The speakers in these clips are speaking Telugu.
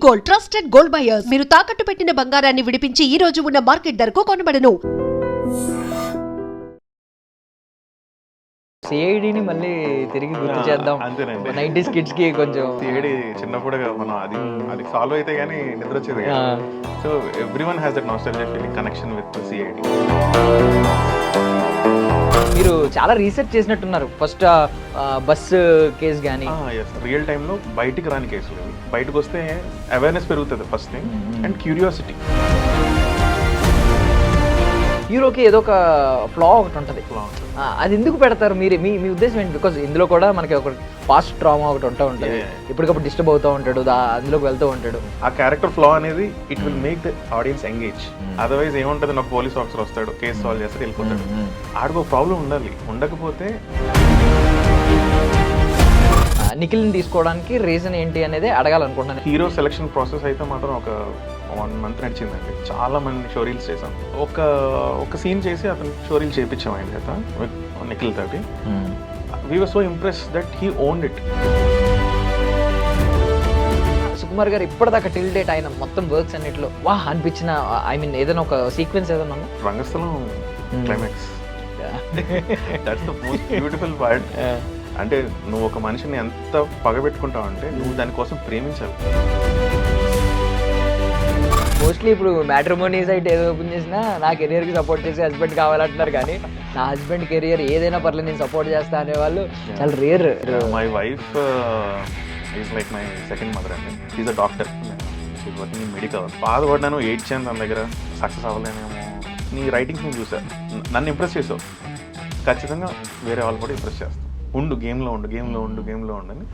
Gold, trusted gold buyers. మీరు తాకట్టు పెట్టిన బంగారాన్ని విడిపించి ఈ రోజు ఉన్న మార్కెట్ ధరకు కొనబడను. సిఐడిని మళ్ళీ తిరిగి గుర్తు చేద్దాం. అంతేనండి. 90s కిడ్స్ కి కొంచెం సిఐడి చిన్నప్పుడు మనం అది సాల్వ్ అయితే కానీ నిద్ర వచ్చేది. So everyone has that nostalgia feeling connection with CID. మీరు చాలా రీసెర్చ్ చేసినట్టున్నారు. ఫస్ట్ బస్ కేసు కానీ రియల్ టైంలో బయటికి రాని కేసులు ఇవి. బయటకు వస్తే అవేర్నెస్ పెరుగుతుంది ఫస్ట్ థింగ్, అండ్ క్యూరియాసిటీ. హీరోకి ఏదో ఒక ఫ్లా ఒకటి ఉంటుంది, అది ఎందుకు పెడతారు మీరు? మీ ఉద్దేశం ఏంటి? బికాజ్ ఇందులో కూడా మనకి ఒక పాస్ట్ ట్రామా ఒకటి ఉంటుంది, ఎప్పటికప్పుడు డిస్టర్బ్ అవుతూ ఉంటాడు, అందులోకి వెళ్తూ ఉంటాడు. ఆ క్యారెక్టర్ ఫ్లా అనేది it will make the audience engage. Otherwise ఏముంటుంది, నాకు పోలీస్ ఆఫీసర్ వస్తాడు, కేసు సాల్వ్ చేస్తాడు, వెళ్ళిపోతాడు. ఆడికి ఒక ప్రాబ్లం ఉండాలి. ఉండకపోతే నిఖిల్ని తీసుకోవడానికి రీజన్ ఏంటి అనేది అడగాలనుకుంటున్నాను. హీరో సెలక్షన్ ప్రాసెస్ అయితే మాత్రం ఒక 1 month నడిచిందండి. చాలా మంది షోరీల్స్ చేసాం. ఒక సీన్ చేసి అతను షోరీల్ చేయించాం ఆయన చేత, నిఖిల్ తోటి. We were so impress that he owned it. Sukumar గారు ఇప్పటిదాకా టిల్ డేట్ ఆయన మొత్తం వర్క్స్ అన్నిట్లో వాహ్ అనిపించిన, ఐ మీన్ ఏదైనా ఒక సీక్వెన్స్ ఏదైనా ఉందా? Rangasthalam climax, that's the most beautiful part. అంటే నువ్వు ఒక మనిషిని ఎంత పగబెట్టుకుంటావు అంటే నువ్వు దానికోసం ప్రేమించాలి. మోస్ట్లీ ఇప్పుడు మ్యాట్రిమోనీ సైట్ ఏదో ఓపెన్ చేసినా నా కెరియర్కి సపోర్ట్ చేసే హస్బెండ్ కావాలంటున్నారు, కానీ నా హస్బెండ్ కెరియర్ ఏదైనా పర్లేదు నేను సపోర్ట్ చేస్తా అనేవాళ్ళు చాలా rare. My wife is like my second mother అండి. Is a doctor, is working in medical. బాధపడ్డాను, ఏడ్చాను తన దగ్గర, సక్సెస్ అవ్వలేనేమో. నీ రైటింగ్స్ని చూసాను, నన్ను ఇంప్రెస్ చేసావు, ఖచ్చితంగా వేరే వాళ్ళు కూడా ఇంప్రెస్ చేస్తాను. ఉండు గేమ్లో అని.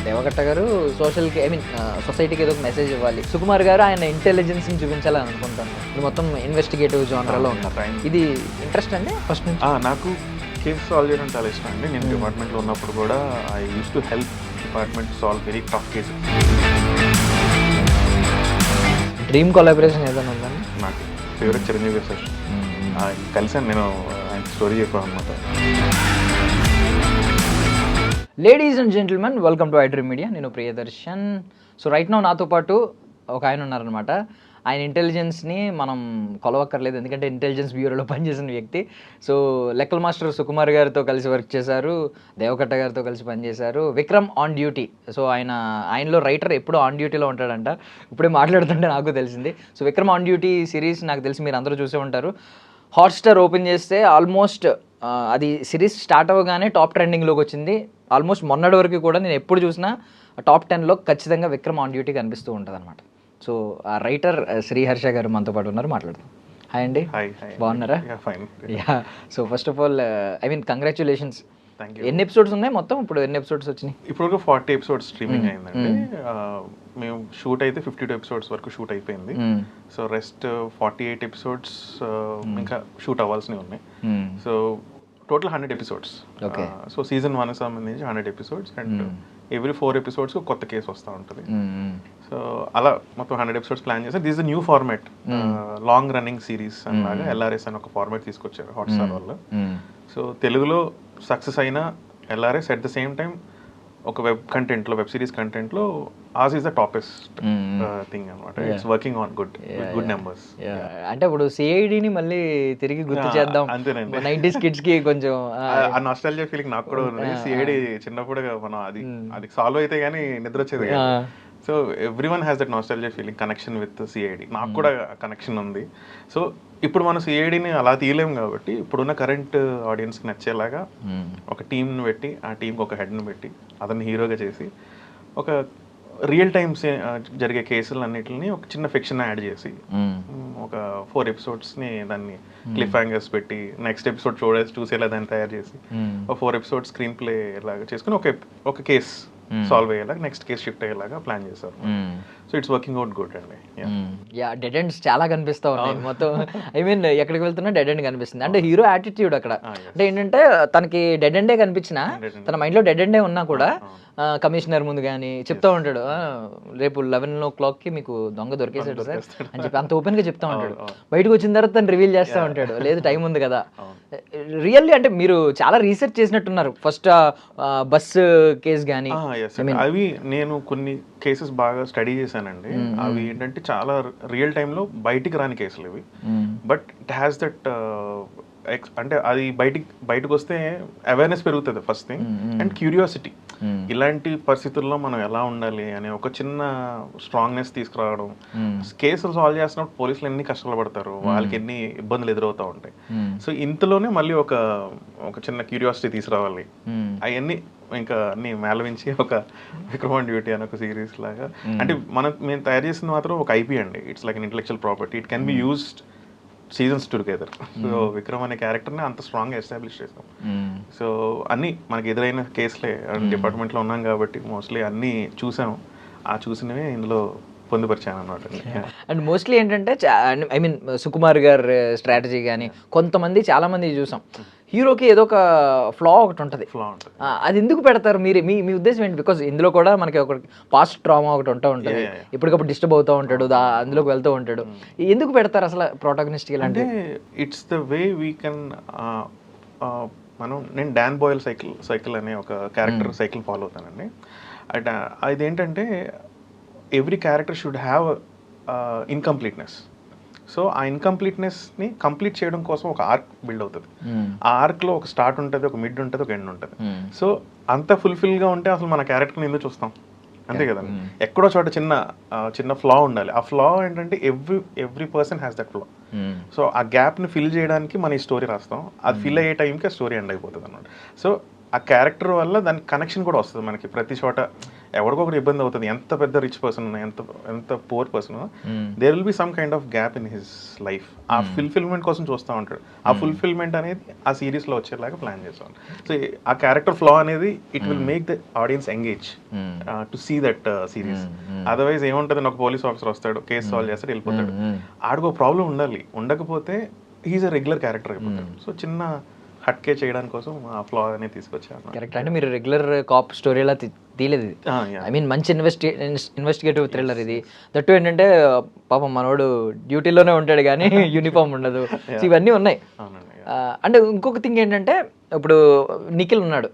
దేవకట్ట గారు సోషల్కి, ఐ మీన్ సొసైటీకి ఏదో ఒక మెసేజ్ ఇవ్వాలి. సుకుమార్ గారు ఆయన ఇంటెలిజెన్స్ని చూపించాలని అనుకుంటాను. ఇది మొత్తం ఇన్వెస్టిగేటివ్ జోనర్లో ఉన్నారు. ఇది ఇంట్రెస్ట్ అండి ఫస్ట్ నుంచి? నాకు కేసు సాల్వ్ చేయడం చాలా ఇష్టం అండి. నేను డిపార్ట్మెంట్లో ఉన్నప్పుడు కూడా I use to help department solve very tough cases. Dream collaboration ఏదైనా ఉందండి? నాకు ఫేవరెట్ చిరంజీవి సార్. కలిసాను నేను, ఆయన స్టోరీ చెప్పాను అనమాట. Ladies and gentlemen, welcome to iDream media. నేను ప్రియదర్శన్. సో రైట్ నౌ నాతో పాటు ఒక ఆయన ఉన్నారనమాట. ఆయన ఇంటెలిజెన్స్ని మనం కొలవక్కర్లేదు, ఎందుకంటే ఇంటెలిజెన్స్ బ్యూరోలో పనిచేసిన వ్యక్తి. సో లెక్కల మాస్టర్ సుకుమార్ గారితో కలిసి వర్క్ చేశారు, దేవకట్ట గారితో కలిసి పనిచేశారు. Vikram on duty. సో ఆయనలో రైటర్ ఎప్పుడు ఆన్ డ్యూటీలో ఉంటాడంట. ఇప్పుడే మాట్లాడుతుంటే నాకు తెలిసింది. So Vikram on duty series నాకు తెలిసి మీరు అందరూ చూసే ఉంటారు. హాట్స్టార్ ఓపెన్ చేస్తే ఆల్మోస్ట్ అది సిరీస్ స్టార్ట్ అవ్వగానే టాప్ ట్రెండింగ్లోకి వచ్చింది. ఆల్మోస్ట్ మొన్నటి వరకు కూడా నేను ఎప్పుడు చూసినా టాప్ 10లో ఖచ్చితంగా విక్రమ్ ఆన్ డ్యూటీ కనిపిస్తూ ఉంటుంది అనమాట. సో ఆ రైటర్ శ్రీహర్ష గారు మనతో పాటు ఉన్నారు, మాట్లాడతాం. హాయ్ అండి, బాగున్నారా? Yeah. So first of all I mean congratulations. ఎన్ని ఎపిసోడ్స్ ఉన్నాయి మొత్తం? ఇప్పుడు ఎన్ని ఎపిసోడ్స్ వచ్చినాయి? ఇప్పుడు 40 ఎపిసోడ్స్ స్ట్రీమింగ్ అయిందండి. మేము షూట్ అయితే 52 ఎపిసోడ్స్ వరకు షూట్ అయిపోయింది. సో రెస్ట్ 48 ఎపిసోడ్స్ ఇంకా షూట్ అవ్వాల్సినవి ఉన్నాయి. So total 100 episodes. So season 1 సంబంధించి 100 ఎపిసోడ్స్, అండ్ ఎవ్రీ 4 ఎపిసోడ్స్ కొత్త కేసు వస్తూ ఉంటుంది. సో అలా మొత్తం 100 ఎపిసోడ్స్ ప్లాన్ చేశారు. This the new format, long running series అన్నలాగా ఎల్ఆర్ఎస్ అని ఒక ఫార్మాట్ తీసుకొచ్చారు హాట్స్టార్ వాళ్ళు. సో తెలుగులో సక్సెస్ అయిన LRS at the same time ఒక వెబ్ సిరీస్ కంటెంట్లో as is the toppest thing అనమాట. It's working on good numbers. అంటే ఇప్పుడు సిఐడిని మళ్ళీ తిరిగి గుర్తు చేద్దాం. అంతేనండి. 90s కిడ్స్ కి కొంచెం ఆ నాస్టాల్జియా ఫీలింగ్ నాకు కూడా ఉంది. సిఐడి చిన్నప్పుడు మనం అది సాల్వ్ అయితే కానీ నిద్ర వచ్చేది. So everyone has that nostalgia feeling connection with CID. నాకు కూడా కనెక్షన్ ఉంది. సో ఇప్పుడు మనం సిఐడిని అలా తీయలేము కాబట్టి ఇప్పుడున్న కరెంట్ ఆడియన్స్కి నచ్చేలాగా ఒక టీంని పెట్టి, ఆ టీంకి ఒక హెడ్ని పెట్టి, అతన్ని హీరోగా చేసి, ఒక రియల్ టైమ్స్ జరిగే కేసులన్నిటిని ఒక చిన్న ఫిక్షన్ యాడ్ చేసి, ఒక 4 ఎపిసోడ్స్ని దాన్ని క్లిఫ్ హ్యాంగర్స్ పెట్టి నెక్స్ట్ ఎపిసోడ్ చూసేలా దాన్ని తయారు చేసి, ఒక 4 ఎపిసోడ్ స్క్రీన్ ప్లే లాగా చేసుకుని ఒక కేస్ సాల్వ్ అయ్యేలాగా, నెక్స్ట్ కేసు షిఫ్ట్ అయ్యేలాగా ప్లాన్ చేశారు. So it's working out good అండి. యా, డెడ్ ఎండ్స్ చాలా కనిపిస్తా ఉన్నాయి మొత్తం. ఐ మీన్ ఎక్కడికి వెళ్తున్నా డెడ్ ఎండ్ కనిపిస్తుంది. అంటే హీరో యాటిట్యూడ్ అక్కడ అంటే ఏంటంటే తనకి డెడ్ ఎండే కనిపించినా, తన మైండ్లో డెడ్ ఎండే ఉన్నా కూడా కమిషనర్ ముందు కానీ చెప్తా ఉంటాడు, రేపు 11 o'clock మీకు దొంగ దొరికేసాడు సార్ అని చెప్పి అంత ఓపెన్గా చెప్తా ఉంటాడు. బయటకు వచ్చిన తర్వాత తను రివీల్ చేస్తూ ఉంటాడు, లేదు టైం ఉంది కదా. రియల్లీ అంటే మీరు చాలా రీసెర్చ్ చేసినట్టున్నారు. ఫస్ట్ బస్ కేసు కానీ ఎస్ అవి నేను కొన్ని కేసెస్ బాగా స్టడీ చేశానండి. అవి ఏంటంటే చాలా రియల్ టైంలో బయటికి రాని కేసులు ఇవి. బట్ ఇట్ హ్యాస్ దట్ అంటే అది బయటకు వస్తే అవేర్నెస్ పెరుగుతుంది ఫస్ట్ థింగ్, అండ్ క్యూరియాసిటీ. ఇలాంటి పరిస్థితుల్లో మనం ఎలా ఉండాలి అనే ఒక చిన్న స్ట్రాంగ్నెస్ తీసుకురావడం. కేసులు సాల్వ్ చేస్తున్నప్పుడు పోలీసులు ఎన్ని కష్టాలు పడతారు, వాళ్ళకి ఎన్ని ఇబ్బందులు ఎదురవుతూ ఉంటాయి. సో ఇంతలోనే మళ్ళీ ఒక చిన్న క్యూరియాసిటీ తీసుకురావాలి. అవన్నీ ఇంకా అన్ని మేళవించి ఒక విక్రమ్ ఆన్ డ్యూటీ అనే ఒక సిరీస్ లాగా. అంటే మేము తయారు చేసింది మాత్రం ఒక ఐపీ అండి. It's like an intellectual property. It can be used seasons together. So Vikram అనే క్యారెక్టర్ని అంత స్ట్రాంగ్గా ఎస్టాబ్లిష్ చేసాం. సో అన్నీ మనకి ఎదురైన కేసులే, డిపార్ట్మెంట్లో ఉన్నాం కాబట్టి మోస్ట్లీ అన్నీ చూసాం. ఆ చూసినవే ఇందులో పొందుపరిచాను అనమాట. అండ్ మోస్ట్లీ ఏంటంటే ఐ మీన్ సుకుమార్ గారి స్ట్రాటజీ కానీ కొంతమంది చాలామంది చూసాం, హీరోకి ఏదో ఒక ఫ్లా ఒకటి ఉంటుంది. అది ఎందుకు పెడతారు మీరు? మీ ఉద్దేశం ఏంటి? బికాజ్ ఇందులో కూడా మనకి ఒక పాస్ట్ ట్రామా ఒకటి ఉంటుంది, ఇప్పటికప్పుడు డిస్టర్బ్ అవుతూ ఉంటాడు, అందులోకి వెళ్తూ ఉంటాడు. ఎందుకు పెడతారు అసలు ప్రోటాగనిస్ట్? అంటే it's the way we can నేను డాన్ బాయిల్ సైకిల్ అనే ఒక క్యారెక్టర్ సైకిల్ ఫాలో అవుతానండి. అంటే అదేంటంటే every character should have incompleteness. So ఆ ఇన్కంప్లీట్నెస్ని కంప్లీట్ చేయడం కోసం ఒక ఆర్క్ బిల్డ్ అవుతుంది. ఆ ఆర్క్లో ఒక స్టార్ట్ ఉంటుంది, ఒక మిడ్ ఉంటుంది, ఒక ఎండ్ ఉంటుంది. సో అంత ఫుల్ఫిల్గా ఉంటే అసలు మన క్యారెక్టర్ని ఎందుకు చూస్తాం? అంతే కదండి. ఎక్కడో చోట చిన్న ఫ్లా ఉండాలి. ఆ ఫ్లా ఏంటంటే every person has that flaw. So ఆ గ్యాప్ని ఫిల్ చేయడానికి మన ఈ స్టోరీ రాస్తాం. అది ఫిల్ అయ్యే టైంకి ఆ స్టోరీ ఎండ్ అయిపోతుంది అన్నమాట. సో ఆ క్యారెక్టర్ వల్ల దాని కనెక్షన్ కూడా వస్తుంది మనకి. ప్రతి చోట ఎవరికొకరు ఇబ్బంది అవుతుంది. ఎంత పెద్ద రిచ్ పర్సన్, ఎంత poor person, there will be some kind of gap in his life. ఆ ఫుల్ఫిల్మెంట్ కోసం చూస్తూ ఉంటాడు. ఆ ఫుల్ఫిల్మెంట్ అనేది ఆ సిరీస్లో వచ్చేలాగా ప్లాన్ చేస్తాం. సో ఆ క్యారెక్టర్ ఫ్లా అనేది it will make the audience engage to see that series. Otherwise ఏముంటుంది, ఒక పోలీస్ ఆఫీసర్ వస్తాడు, కేసు సాల్వ్ చేస్తాడు, వెళ్ళిపోతాడు. ఆడికి ఒక ప్రాబ్లం ఉండాలి, ఉండకపోతే హీఈస్ అ రెగ్యులర్ క్యారెక్టర్ అయిపోతాడు. సో చిన్న హట్కే చేయడానికి కోసం ఆ ఫ్లా అనేది తీసుకొచ్చాను. కరెక్ట్. అంటే మీరు రెగ్యులర్ కాప్ స్టోరీ అలా తీయలేదు ఇది. ఐ మీన్ మంచి ఇన్వెస్టిగేటివ్ థ్రిల్లర్ ఇది. దట్టు ఏంటంటే పాపం మనోడు డ్యూటీలోనే ఉంటాడు కానీ యూనిఫామ్ ఉండదు. సో ఇవన్నీ ఉన్నాయి. అంటే ఇంకొక థింగ్ ఏంటంటే ఇప్పుడు నిఖిల్ ఉన్నాడు,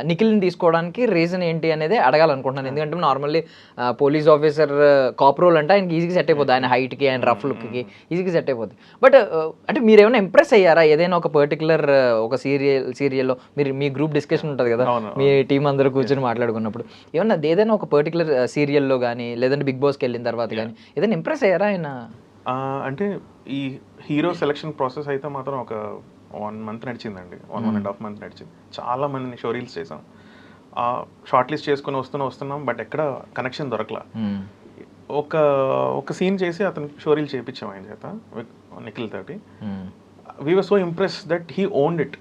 నిఖిల్ని తీసుకోవడానికి రీజన్ ఏంటి అనేది అడగాలనుకుంటున్నాను. ఎందుకంటే normally police officer cop role అంటే ఆయనకి ఈజీగా సెట్ అయిపోద్ది, ఆయన హైట్కి, ఆయన రఫ్ లుక్కి ఈజీగా సెట్ అయిపోద్ది. బట్ అంటే మీరు ఏమైనా ఇంప్రెస్ అయ్యారా ఏదైనా ఒక పర్టికులర్ ఒక సీరియల్లో? మీరు మీ గ్రూప్ డిస్కషన్ ఉంటుంది కదా, మీ టీం అందరూ కూర్చొని మాట్లాడుకున్నప్పుడు ఏదైనా ఒక పర్టికులర్ సీరియల్లో కానీ లేదంటే బిగ్ బాస్కి వెళ్ళిన తర్వాత కానీ ఏదైనా ఇంప్రెస్ అయ్యారా ఆయన? అంటే ఈ హీరో సెలక్షన్ ప్రాసెస్ అయితే మాత్రం ఒక 1 month నడిచిందండి. 1.5 months నడిచింది. చాలా మందిని షో రీల్స్ చేసాం, షార్ట్ లిస్ట్ చేసుకుని వస్తున్నాం, బట్ ఎక్కడ కనెక్షన్ దొరకలా. ఒక సీన్ చేసి అతను షో రీల్ చేయించాం ఆయన చేత, నిఖిల్ తోటి. We were so impress that he owned it.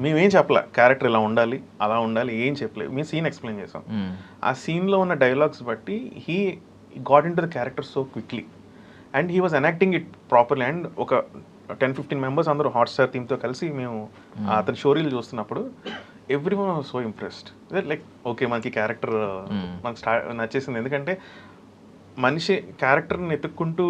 మేమేం చెప్పలే, క్యారెక్టర్ ఇలా ఉండాలి, అలా ఉండాలి, ఏం చెప్పలేదు. మేము సీన్ ఎక్స్ప్లెయిన్ చేసాం. ఆ సీన్లో ఉన్న డైలాగ్స్ బట్టి he got into the character so quickly and he was enacting it properly. And ఒక 10-15 members అందరూ హాట్స్టార్ థీమ్తో కలిసి మేము అతని షోరీలు చూస్తున్నప్పుడు every one was so impressed. Like okay, మనకి క్యారెక్టర్ మనకు నచ్చేసింది. ఎందుకంటే మనిషి క్యారెక్టర్ని ఎత్తుక్కుంటూ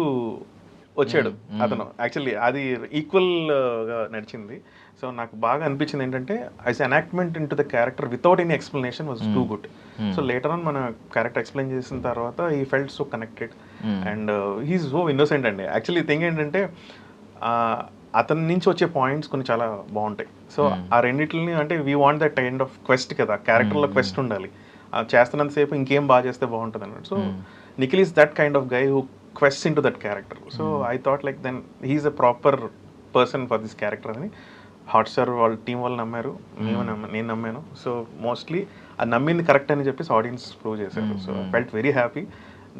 వచ్చాడు అతను. యాక్చువల్లీ అది ఈక్వల్గా నడిచింది. సో నాకు బాగా అనిపించింది ఏంటంటే as enactment into the character without any explanation was too good. So later on మన క్యారెక్టర్ ఎక్స్ప్లెయిన్ చేసిన తర్వాత ఈ felt so connected and he's so innocent అండి. యాక్చువల్లీ థింగ్ ఏంటంటే అతని నుంచి వచ్చే పాయింట్స్ కొన్ని చాలా బాగుంటాయి. సో ఆ రెండింటిని అంటే we want that kind of quest కదా, క్యారెక్టర్లో క్వెస్ట్ ఉండాలి. చేస్తున్నంతసేపు ఇంకేం బాగా చేస్తే బాగుంటుంది అన్నట్టు. So Nikhil is that kind of guy who quest into that character. So I thought like then he's a proper person for this character అని హాట్స్టార్ వాళ్ళ టీం వాళ్ళు నమ్మారు, నేను నమ్మాను. సో మోస్ట్లీ అది నమ్మింది కరెక్ట్ అని చెప్పేసి ఆడియన్స్ ప్రూవ్ చేశారు. So I felt very happy.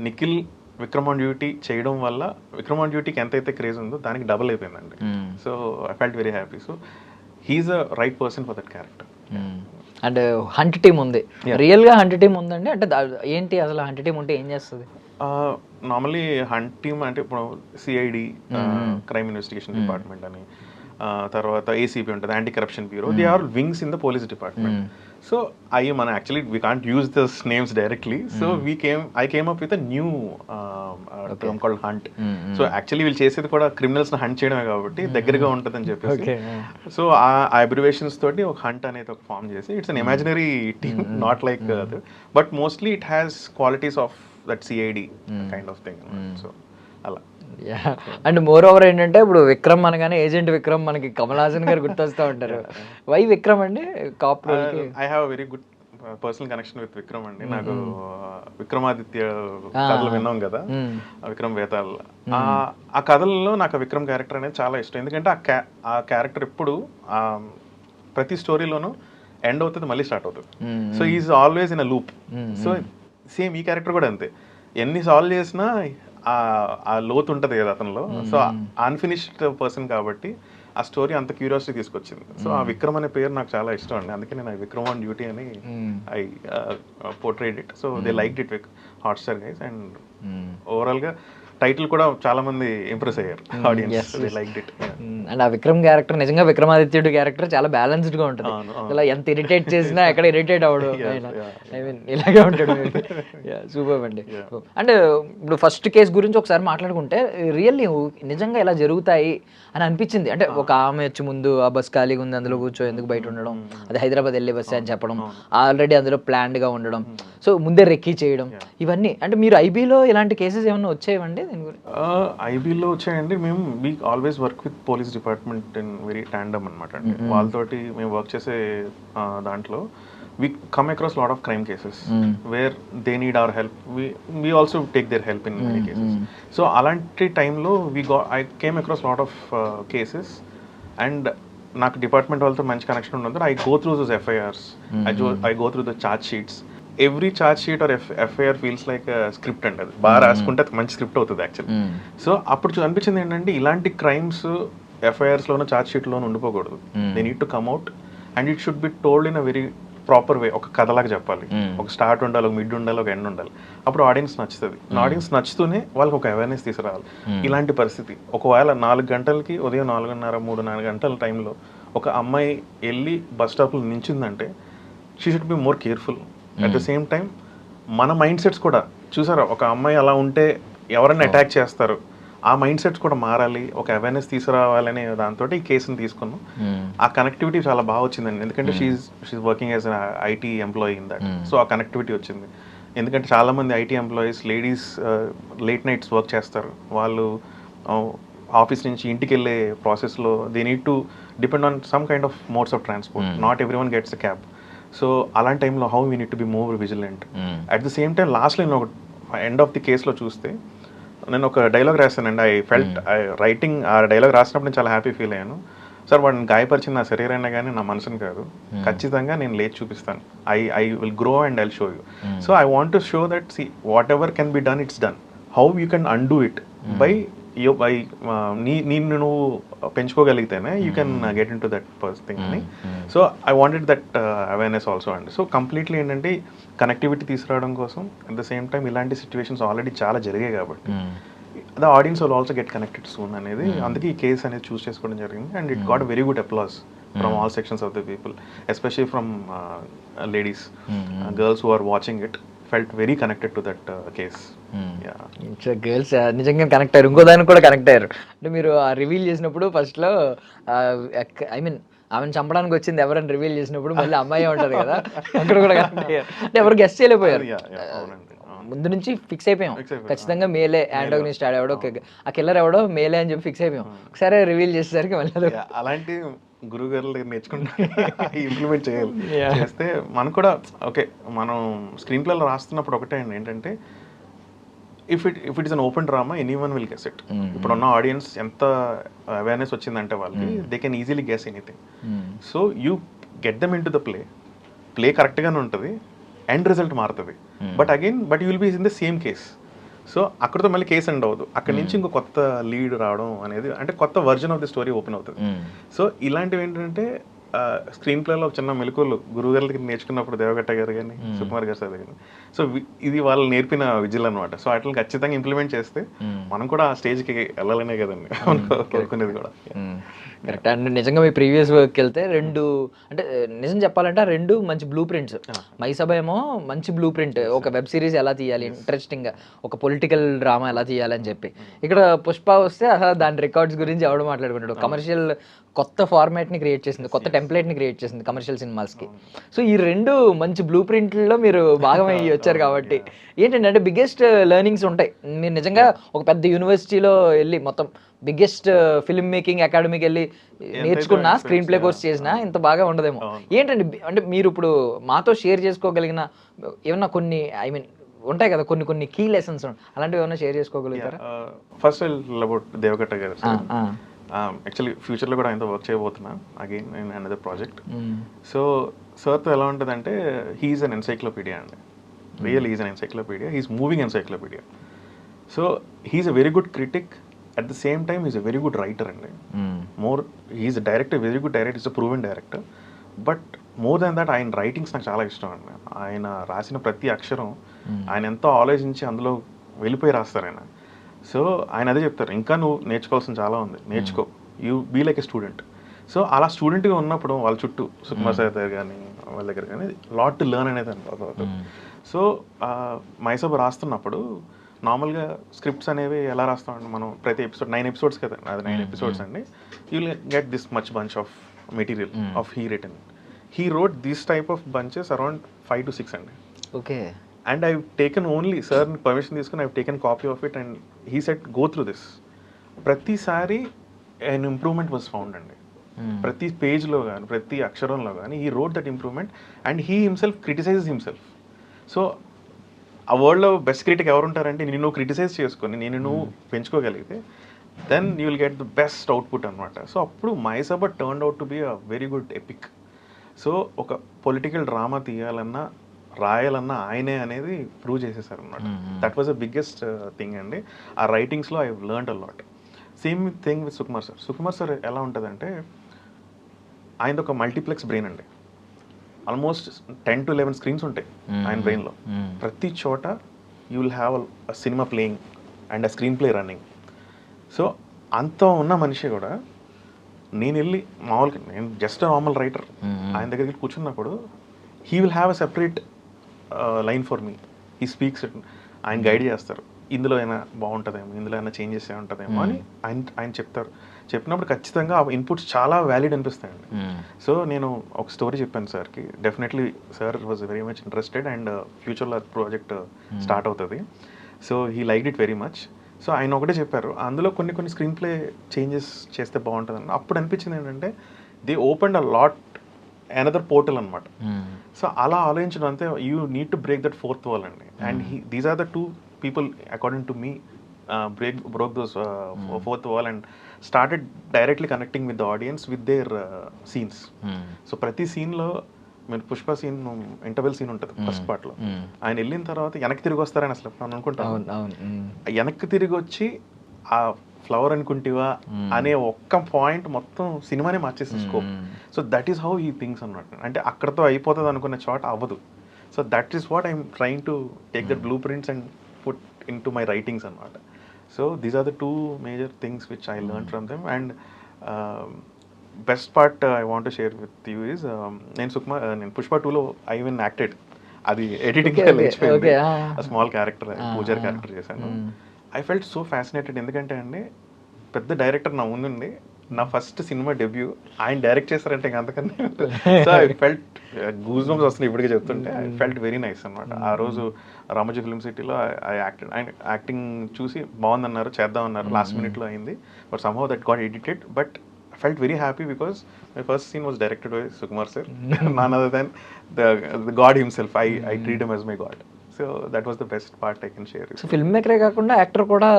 Nikhil Vikram on duty చేయడం వల్ల విక్రమ్ ఆన్ డ్యూటీకి ఎంతైతే క్రేజ్ ఉందో దానికి డబుల్ అయిపోయిందండి. So I felt very happy. So he's a right person for that character. And hunt team ఉంది, రియల్గా హంట్ టీమ్ ఉందండి. అంటే ఏంటి అసలు హంట్ టీమ్ ఉంటే ఏం చేస్తుంది? నార్మల్లీ హంట్ టీమ్ అంటే ఇప్పుడు సిఐడి, క్రైమ్ ఇన్వెస్టిగేషన్ డిపార్ట్మెంట్ అని, తర్వాత ఏసీపీ ఉంటుంది, anti corruption bureau. They are wings in the police department. So మనం actually we can't use those names directly. So I came up with a new term called hunt. So actually వీళ్ళు చేసేది కూడా క్రిమినల్స్ ని హంట్ చేయడమే కాబట్టి దగ్గరగా ఉంటుందని చెప్పేసి, సో ఆ అబ్రివేషన్స్ తోటి ఒక హంట్ అనేది ఒక ఫామ్ చేసి, it's an imaginary team, not like but mostly it has qualities of that CID kind of thing. So అలా. అండ్ మోర్ ఓవర్ ఏంటంటే ఇప్పుడు విక్రమ్ అనగానే ఏజెంట్ విక్రమ్ మనకి కమల్ హాసన్ గారు గుర్తొస్తూ ఉంటారు. వై విక్రమ్ అండి? కాప్ రోల్కి I have very good personal connection with Vikram అండి. నాకు విక్రమాదిత్య కథలు విన్నాం కదా, విక్రమ్ వేతాల్, ఆ కథల్లో నాకు విక్రమ్ క్యారెక్టర్ అనేది చాలా ఇష్టం. ఎందుకంటే ఆ క్యారెక్టర్ ఎప్పుడు ప్రతి స్టోరీలోనూ ఎండ్ అవుతుంది, మళ్ళీ స్టార్ట్ అవుతుంది. So is always in a loop. So same ఈ క్యారెక్టర్ కూడా అంతే, ఎన్ని సాల్వ్ చేసినా ఆ లోతు ఉంటుంది కదా అతనిలో. సో అన్ఫినిష్డ్ పర్సన్ కాబట్టి ఆ స్టోరీ అంత క్యూరియాసిటీ తీసుకొచ్చింది. సో ఆ విక్రమ్ అనే పేరు నాకు చాలా ఇష్టం అండి, అందుకే నేను విక్రమ్ ఆన్ డ్యూటీ అని I portrait it. So they like it with Hotstar guys. And overall గా టైటిల్ కూడా చాలా మంది ఇంప్రెస్ అయ్యారు, audience they like it. And ఆ విక్రమ్ క్యారెక్టర్ నిజంగా విక్రమాదిత్యుడు క్యారెక్టర్ చాలా బ్యాలెన్స్డ్ గా ఉంటుంది. అలా ఎంత ఇరిటేట్ చేసినా ఎక్కడ ఇరిటేట్ అవడు, ఐ మీన్ ఇలాగే ఉంటాడు. సూపర్ అండి. అండ్ ఇప్పుడు ఫస్ట్ కేసు గురించి ఒకసారి మాట్లాడుకుంటే, రియల్లీ నిజంగా ఇలా జరుగుతాయి అని అనిపించింది. అంటే ఒక ఆమె వచ్చి ముందు ఆ బస్ ఖాళీగా ఉంది, అందులో కూర్చో ఎందుకు బయట ఉండడం, అది హైదరాబాద్ వెళ్ళే బస్ అని చెప్పడం, ఆల్రెడీ అందులో ప్లాన్డ్ గా ఉండడం, సో ముందే రెక్కీ చేయడం, ఇవన్నీ. అంటే మీరు ఐబీలో ఇలాంటి కేసెస్ ఏమన్నా వచ్చాయండి? ఐబీలో వచ్చాయండి. మేము we always work with police department in very tandem అనమాట అండి. వాళ్ళతోటి మేము వర్క్ చేసే దాంట్లో we come across a lot of crime cases where they need our help. We also take their help in many cases. So alanti time lo I came across a lot of cases, and నాకు డిపార్ట్మెంట్ వాళ్ళతో మంచి కనెక్షన్ ఉన్నందుకు I go through those FIRs. I go through the charge sheets. Every charge sheet or FIR feels like script అండి. అది బాగా రాసుకుంటే అది మంచి స్క్రిప్ట్ అవుతుంది యాక్చువల్లీ. సో అప్పుడు అనిపించింది ఏంటంటే, ఇలాంటి క్రైమ్స్ ఎఫ్ఐఆర్స్లోనూ ఛార్జ్ షీట్లోనూ ఉండిపోకూడదు. They need to come out and it should be told in a very proper way. ఒక కథలాగా చెప్పాలి, ఒక స్టార్ట్ ఉండాలి, ఒక మిడ్ ఉండాలి, ఒక ఎండ్ ఉండాలి. అప్పుడు ఆడియన్స్ నచ్చుతుంది. ఆడియన్స్ నచ్చుతూనే వాళ్ళకి ఒక అవేర్నెస్ తీసుకురావాలి. ఇలాంటి పరిస్థితి ఒకవేళ 4 గంటలకి ఉదయం 4:30, 3-4 గంటల టైంలో ఒక అమ్మాయి వెళ్ళి బస్ స్టాప్లో నించిందంటే, she should be more careful. At the same time మన మైండ్ సెట్స్ కూడా చూసారా, ఒక అమ్మాయి అలా ఉంటే ఎవరైనా అటాక్ చేస్తారు, ఆ మైండ్ సెట్స్ కూడా మారాలి, ఒక అవేర్నెస్ తీసుకురావాలనే దాంతో ఈ కేసుని తీసుకున్నాం. ఆ కనెక్టివిటీ చాలా బాగా వచ్చిందండి, ఎందుకంటే she's working as IT employee in that. So ఆ కనెక్టివిటీ వచ్చింది. ఎందుకంటే చాలామంది IT employees ladies late nights work చేస్తారు. వాళ్ళు ఆఫీస్ నుంచి ఇంటికి వెళ్ళే ప్రాసెస్లో they need to depend on some kind of modes of transport. Not every one gets a cab. So అలాంటి టైంలో how we need to be more vigilant. At the same time లాస్ట్లో నేను ఒక ఎండ్ ఆఫ్ ది కేసులో చూస్తే నేను ఒక డైలాగ్ రాస్తానండి. రైటింగ్ ఆ డైలాగ్ రాసినప్పుడు నేను చాలా హ్యాపీ ఫీల్ అయ్యాను. సార్ వాడిని గాయపరిచిన నా శరీరాన్ని కానీ నా మనసుని కాదు, ఖచ్చితంగా నేను లేచి చూపిస్తాను. I will grow and I will show you. So I want to show that see whatever can be done, it's done. How you can undo it by నువ్వు పెంచుకోగలిగితేనే you can get into that thing అని. So I wanted that awareness also అండి. సో కంప్లీట్లీ ఏంటంటే కనెక్టివిటీ తీసుకురావడం కోసం, అట్ ద సేమ్ టైం ఇలాంటి సిచ్యువేషన్స్ ఆల్రెడీ చాలా జరిగాయి కాబట్టి the audience will also get connected soon అనేది. అందుకే ఈ కేసు అనేది చూస్ చేసుకోవడం జరిగింది. And it got very good applause from all sections of the people, especially from ladies, girls who are watching it felt very connected to that case. Girls నిజంగా కనెక్ట్ అయ్యారు. ఇంకో దానికి కూడా కనెక్ట్ అయ్యారు. అంటే మీరు రివీల్ చేసినప్పుడు ఫస్ట్లో ఐ మీన్ ఆమెను చంపడానికి వచ్చింది ఎవరైనా రివీల్ చేసినప్పుడు మళ్ళీ అమ్మాయి ఉంటుంది కదా, అక్కడ కూడా కనెక్ట్ అయ్యారు. అంటే ఎవరు గెస్ట్ చేయలేకపోయారు. ముందు నుంచి ఫిక్స్ అయిపోయాం ఖచ్చితంగా మేలే యాంటోగనిస్ట్ ఆడేవాడో, ఆ కిల్లర్ ఎవడో మేలే అని చెప్పి ఫిక్స్ అయిపోయాం. ఒకసారి రివీల్ చేసేసరికి మళ్ళీ అలాంటి గురువు గారి దగ్గర నేర్చుకుంటా ఇంప్లిమెంట్ చేయాలి. చేస్తే మనకు కూడా ఓకే. మనం స్క్రీన్ ప్లేలో రాస్తున్నప్పుడు ఒకటే అండి ఏంటంటే, if it is an open drama anyone will guess it. ఇప్పుడున్న ఆడియన్స్ ఎంత అవేర్నెస్ వచ్చిందంటే వాళ్ళకి they can easily guess anything. So you get them into the play కరెక్ట్గానే ఉంటుంది, ఎండ్ రిజల్ట్ మారుతుంది. But you will be in the same case. So అక్కడితో మళ్ళీ కేసు ఎండ్ అవ్వదు. అక్కడి నుంచి ఇంకో కొత్త లీడ్ రావడం అనేది, అంటే కొత్త version of the story open అవుతుంది. సో ఇలాంటివి ఏంటంటే స్క్రీన్ ప్లేలో చిన్న మెలకువలు గురువు గారి దగ్గర నేర్చుకున్నప్పుడు, దేవగట్ట గారు కానీ సుకుమార్ గారు సార్ దగ్గర. సో ఇది వాళ్ళు నేర్పిన విజిల్ అనమాట. సో వాటిని ఖచ్చితంగా ఇంప్లిమెంట్ చేస్తే మనం కూడా ఆ స్టేజ్కి వెళ్ళాలనే కదండి కోరుకునేది కూడా. కరెక్ట్. అండ్ నిజంగా మీ ప్రీవియస్ వర్క్కి వెళ్తే రెండు అంటే నిజం చెప్పాలంటే ఆ రెండు మంచి బ్లూ ప్రింట్స్. మైసభ ఏమో మంచి బ్లూ ప్రింట్, ఒక వెబ్ సిరీస్ ఎలా తీయాలి ఇంట్రెస్టింగ్గా, ఒక పొలిటికల్ డ్రామా ఎలా తీయాలి అని చెప్పి. ఇక్కడ పుష్ప వస్తే అసలు దాని రికార్డ్స్ గురించి ఎవడు మాట్లాడుకుంటాడు. కమర్షియల్ కొత్త ఫార్మాట్ని క్రియేట్ చేసింది, కొత్త టెంప్లెట్ని క్రియేట్ చేసింది కమర్షియల్ సినిమాస్కి. సో ఈ రెండు మంచి బ్లూ ప్రింట్లో మీరు భాగమై వచ్చారు కాబట్టి ఏంటంటే అంటే బిగ్గెస్ట్ లెర్నింగ్స్ ఉంటాయి. మీరు నిజంగా ఒక పెద్ద యూనివర్సిటీలో వెళ్ళి మొత్తం బిగ్గెస్ట్ ఫిల్మ్ మేకింగ్ అకాడమీకి వెళ్ళి నేర్చుకున్నా, స్క్రీన్ ప్లే కోర్స్ చేసినా ఇంత బాగా ఉండదేమో. ఏంటండి అంటే మీరు ఇప్పుడు మాతో షేర్ చేసుకోగలిగిన ఏమన్నా కొన్ని ఉంటాయి కదా కొన్ని కీ లెసన్స్, అలాంటివి ఏమైనా షేర్ చేసుకోగలుగుతారా? ఫస్ట్ అబౌట్ దేవకట్ట గారు. యాక్చువల్లీ ఫ్యూచర్లో కూడా ఆయనతో వర్క్ చేయబోతున్నా again in another project. So సార్తో ఎలా ఉంటుందంటే హీఈస్ అన్ ఎన్సైక్లోపీడియా అండి. Real is an encyclopedia, he's moving encyclopedia. So he's a very good critic, at the same time is a very good writer అండి. He's a director, very good director, is a proven director. But more than that ఆయన రైటింగ్స్ నాకు చాలా ఇష్టం అండి. ఆయన రాసిన ప్రతి అక్షరం ఆయన ఎంతో ఆలోచించి అందులో వెళ్ళిపోయి రాస్తారు ఆయన. సో ఆయన అదే చెప్తారు, ఇంకా నువ్వు నేర్చుకోవాల్సిన చాలా ఉంది, నేర్చుకో, you be like a student. So అలా స్టూడెంట్గా ఉన్నప్పుడు వాళ్ళ చుట్టూ సుకుమార్ సార్ దగ్గర కానీ వాళ్ళ దగ్గర కానీ లాట్ టు లెర్న్ అనేది అనిపోతుంది. సో మైసభ రాస్తున్నప్పుడు నార్మల్గా స్క్రిప్ట్స్ అనేవి ఎలా రాస్తామండి మనం, ప్రతి ఎపిసోడ్ 9 ఎపిసోడ్స్ కదా, అది 9 ఎపిసోడ్స్ అండి. You will get this much bunch of material of he written. He wrote this type of bunches around 5 to 6 అండి. Okay. And I've taken only, sir permission తీసుకుని I've taken copy of it and he said go through this. ప్రతిసారి an improvement was found అండి. ప్రతి పేజ్లో కానీ ప్రతి అక్షరంలో కానీ he wrote that improvement and he himself criticizes himself. So ఆ వరల్డ్లో బెస్ట్ క్రిటిక్ ఎవరు ఉంటారంటే నిన్ను క్రిటిసైజ్ చేసుకొని నేను నువ్వు పెంచుకోగలిగితే then you will get the best output అనమాట. సో అప్పుడు Mayasabha turned out to be a very good epic. So ఒక పొలిటికల్ డ్రామా తీయాలన్నా రాయాలన్నా ఆయనే అనేది ప్రూవ్ చేసేసారు అనమాట. That was the biggest thing అండి. ఆ రైటింగ్స్లో I learned a lot. Same thing with Sukumar sir. Sukumar sir ఎలా ఉంటుందంటే ఆయనది ఒక మల్టీప్లెక్స్ బ్రెయిన్ అండి. ఆల్మోస్ట్ 10 to 11 స్క్రీన్స్ ఉంటాయి ఆయన బ్రెయిన్లో. ప్రతి చోట you will have a cinema playing and a screen play running. So అంత ఉన్న మనిషి కూడా నేను వెళ్ళి మామూలుగా నేను జస్ట్ నార్మల్ రైటర్ ఆయన దగ్గరికి కూర్చున్నప్పుడు he will have a separate line for me. He speaks, ఆయన గైడ్ చేస్తారు, ఇందులో అయినా బాగుంటుందేమో, ఇందులో అయినా చేంజెస్ ఏ ఉంటుందేమో అని ఆయన చెప్తారు. చెప్పినప్పుడు ఖచ్చితంగా ఆ ఇన్పుట్స్ చాలా వ్యాలిడ్ అనిపిస్తాయండి. సో నేను ఒక స్టోరీ చెప్పాను సార్కి. Definitely sir was very much interested and ఫ్యూచర్లో అది ప్రాజెక్ట్ స్టార్ట్ అవుతుంది. So he like it very much. So ఆయన ఒకటే చెప్పారు, అందులో కొన్ని స్క్రీన్ ప్లే చేంజెస్ చేస్తే బాగుంటుందని. అప్పుడు అనిపించింది ఏంటంటే they opened a lot another portal అనమాట. సో అలా ఆలోచించడం అంతే, you need to break that fourth wall అండి. And these are the 2 people according to me broke those fourth wall and started directly connecting with the audience with their scenes. So ప్రతి సీన్లో మీరు పుష్ప సీన్ ఇంటర్వెల్ సీన్ ఉంటుంది ఫస్ట్ పార్ట్లో. ఆయన వెళ్ళిన తర్వాత వెనక్కి తిరిగి వస్తారని అసలు మనం అనుకుంటాం. వెనక్కి తిరిగి వచ్చి ఆ ఫ్లవర్ అనుకుంటేవా అనే ఒక్క పాయింట్ మొత్తం సినిమానే మార్చేసి scope. So that is how he things అన్నమాట. అంటే అక్కడతో అయిపోతుంది అనుకున్న చోట అవ్వదు. So that is what I'm trying to take that blueprints and put into my writings అన్నమాట. So these are the 2 major things which I learned from them. And best part I want to share with you is నేను పుష్ప 2లో I even acted. అది ఎడిటింగ్ స్మాల్ క్యారెక్టర్, పూజారి క్యారెక్టర్ చేశాను. I felt so fascinated. ఎందుకంటే అండి పెద్ద డైరెక్టర్ నా ముందుండి నా ఫస్ట్ సినిమా డెబ్యూ ఆయన డైరెక్ట్ చేస్తారంటే ఇంకా అంతకన్నా. So I felt goose bumps వస్తున్నాయి ఇప్పటికే చెప్తుంటే. ఐ ఫెల్ట్ వెరీ నైస్ అనమాట. ఆ రోజు రామోజీ ఫిల్మ్ సిటీలో ఆయన యాక్టింగ్ చూసి బాగుందన్నారు, చేద్దామన్నారు. లాస్ట్ మినిట్లో అయింది, but somehow that got edited. But I felt very happy because my first scene was directed by Sukumar sir, none other than the God himself. I treat him as my God. So that was the best part I can share. So film మేకరే కాకుండా యాక్టర్ కూడా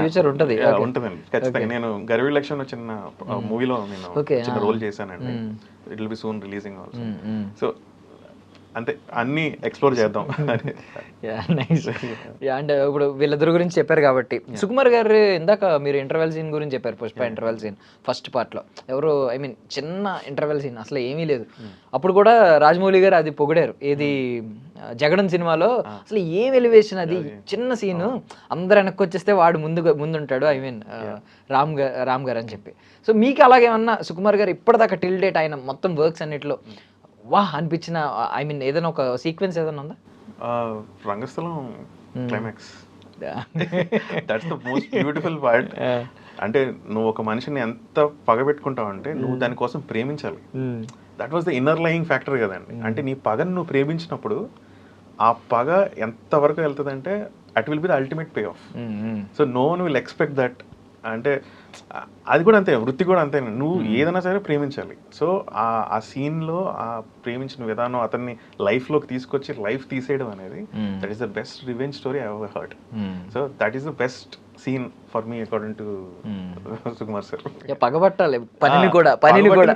ఫ్యూచర్ ఉంటుంది. ఉంటుందండి ఖచ్చితంగా. నేను గర్వీ లక్ష్మణ్ చిన్న మూవీలో నేను చిన్న రోల్ చేశానండి. It will be soon releasing also. So అంతే అన్ని ఎక్స్ప్లోర్ చేద్దాం. నైస్. అండ్ ఇప్పుడు వీళ్ళిద్దరు గురించి చెప్పారు కాబట్టి సుకుమార్ గారు ఇందాక మీరు ఇంటర్వెల్ సీన్ గురించి చెప్పారు, పుష్ప ఇంటర్వెల్ సీన్ ఫస్ట్ పార్ట్లో ఎవరు ఐ మీన్ చిన్న ఇంటర్వెల్ సీన్ అసలు ఏమీ లేదు. అప్పుడు కూడా రాజమౌళి గారు అది పొగిడారు, ఏది జగడం సినిమాలో అసలు ఏం ఎలివేషన్ అది, చిన్న సీను అందరు వెనక్కి వచ్చేస్తే వాడు ముందుంటాడు, ఐ మీన్ రామ్ గారు అని చెప్పి. సో మీకు అలాగేమన్నా సుకుమార్ గారు ఇప్పటిదాకా టిల్ డేట్ ఆయన మొత్తం వర్క్స్ అన్నిట్లో వాహ్ అనిపించిన ఐ మీన్ ఏదైనా ఒక సీక్వెన్స్ ఏదైనా ఉందా? Rangasthalam climax, that's the most beautiful part. అంటే నువ్వు ఒక మనిషిని ఎంత పగబెట్టుకుంటావు అంటే నువ్వు దానికోసం ప్రేమించాలి. That was the inner lying factor కదండి. అంటే నీ పగను నువ్వు ప్రేమించినప్పుడు ఆ పగ ఎంతవరకు వెళ్తుంది అంటే it will be the ultimate payoff. So no one will expect that. అంటే అది కూడా అంతే, వృత్తి కూడా అంతే, నువ్వు ఏదైనా సరే ప్రేమించాలి. సో ఆ సీన్లో ఆ ప్రేమించిన విధానం అతన్ని లైఫ్లోకి తీసుకొచ్చి లైఫ్ తీసేయడం అనేది that is the best revenge story I have heard. So that is the best scene for me according to Sukumar sir. పగబట్టాలి పనిని కూడా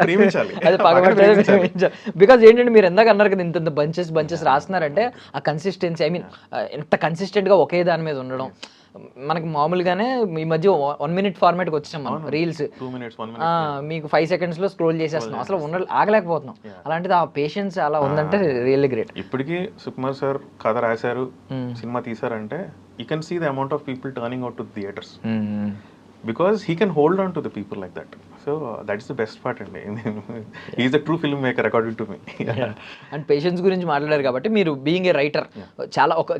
ప్రేమించాలి, అది పగబట్టాలి. బికాజ్ ఏంటంటే మీరు ఎందాక అన్నారు కదా ఇంత బంచెస్ రాస్తున్నారంటే ఆ కన్సిస్టెన్సీ, ఐ మీన్ ఎంత కన్సిస్టెంట్గా ఒకే దాని మీద ఉండడం. మనకి మామూలుగానే ఈ మధ్య 1 minute ఫార్మాట్కి వచ్చాం మనం, రీల్స్ 2 minutes 1 minute మీకు 5 seconds లో స్క్రోల్ చేసేస్తున్నాం, అసలు ఆగలేకపోతున్నాం. అలాంటిది ఆ పేషెన్స్ అలా ఉందంటే రియల్లీ గ్రేట్. ఇప్పటికీ సుకుమార్ సార్ కథ రాశారు, సినిమా తీసారంటే you can see the amount of people turning out to theatres because he can hold on to the people like that. So that is the best part అండి. He's the true filmmaker according to me. And patience గురించి మాట్లాడారు కాబట్టి మీరు బీయింగ్ ఏ రైటర్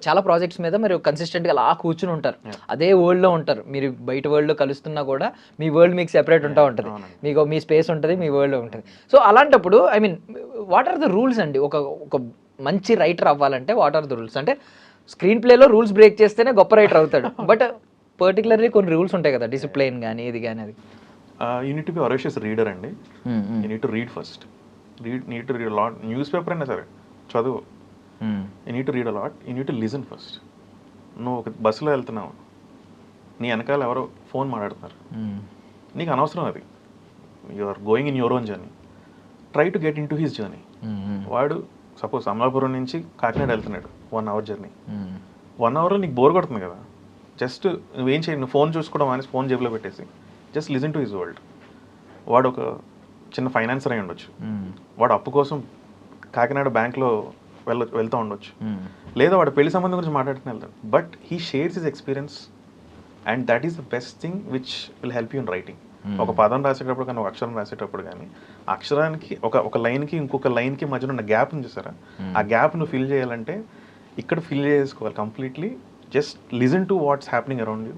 చాలా ప్రాజెక్ట్స్ మీద మీరు కన్సిస్టెంట్గా అలా కూర్చుని ఉంటారు, అదే వరల్డ్లో ఉంటారు. మీరు బయట వరల్డ్లో కలుస్తున్నా కూడా మీ వరల్డ్ మీకు సెపరేట్ ఉంటా ఉంటుంది, మీకు మీ స్పేస్ ఉంటుంది, మీ వరల్డ్లో ఉంటుంది. సో అలాంటప్పుడు I mean what are the rules అండి? ఒక మంచి రైటర్ అవ్వాలంటే వాట్ ఆర్ ద రూల్స్? అంటే స్క్రీన్ ప్లేలో రూల్స్ బ్రేక్ చేస్తేనే గొప్ప రైటర్ అవుతాడు, బట్ పర్టికులర్లీ కొన్ని రూల్స్ ఉంటాయి కదా, డిసిప్లైన్ కానీ ఇది కానీ. అది you need to be voracious reader అండి. You need to read first. Need to read lot. Newspaper అయినా సరే చదువు. You need to read a lot. You need to listen first. నువ్వు ఒక బస్సులో వెళ్తున్నావు, నీ వెనకాల ఎవరో ఫోన్ మాట్లాడుతున్నారు, నీకు అనవసరం అది. You are going in your own journey. Try to get into his journey. వాడు సపోజ్ అమలాపురం నుంచి కాకినాడ వెళ్తున్నాడు, 1 hour జర్నీ. 1 hourలో నీకు బోర్ కొడుతుంది కదా, జస్ట్ నువ్వేం చేయండి, నువ్వు ఫోన్ చూసుకోవడం అనేసి ఫోన్ జేబులో పెట్టేసి just listen to his world. వాడు ఒక చిన్న ఫైనాన్సర్ అయి ఉండొచ్చు, వాడు అప్పు కోసం కాకినాడ బ్యాంక్లో వెళ్తూ ఉండొచ్చు, లేదా వాడు పెళ్లి సంబంధం గురించి మాట్లాడుతూ వెళ్తాడు. But he shares his experience and that is the best thing which will help you in writing. ఒక పదం రాసేటప్పుడు కానీ ఒక అక్షరం రాసేటప్పుడు కానీ అక్షరానికి ఒక లైన్కి ఇంకొక లైన్కి మధ్యలో ఉన్న గ్యాప్ ఉంది చూసారా, ఆ గ్యాప్ నువ్వు ఫిల్ చేయాలంటే ఇక్కడ ఫిల్ చేసుకోవాలి completely. Just listen to what's happening around you,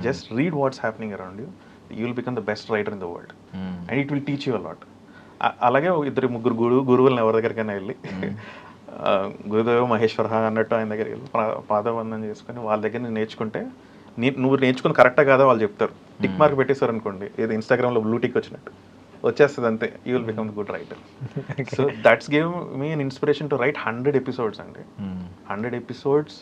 just read what's happening around you. You will become the best writer in the world and it will teach you a lot. అలాగే 2-3 గురువులను ఎవరి దగ్గరికైనా వెళ్ళి గురుదేవ మహేశ్వర అన్నట్టు ఆయన దగ్గరికి వెళ్ళి పాదవందనం చేసుకొని వాళ్ళ దగ్గర నేను నేర్చుకుంటే నువ్వు నేర్చుకుని కరెక్టా కాదా వాళ్ళు చెప్తారు. టిక్ మార్క్ పెట్టేశారు అనుకోండి, ఏదో ఇన్స్టాగ్రామ్లో బ్లూ టిక్ వచ్చినట్టు వచ్చేస్తుంది అంతే, you will become good writer. So that's give me an inspiration to write 100 episodes అండి. 100 episodes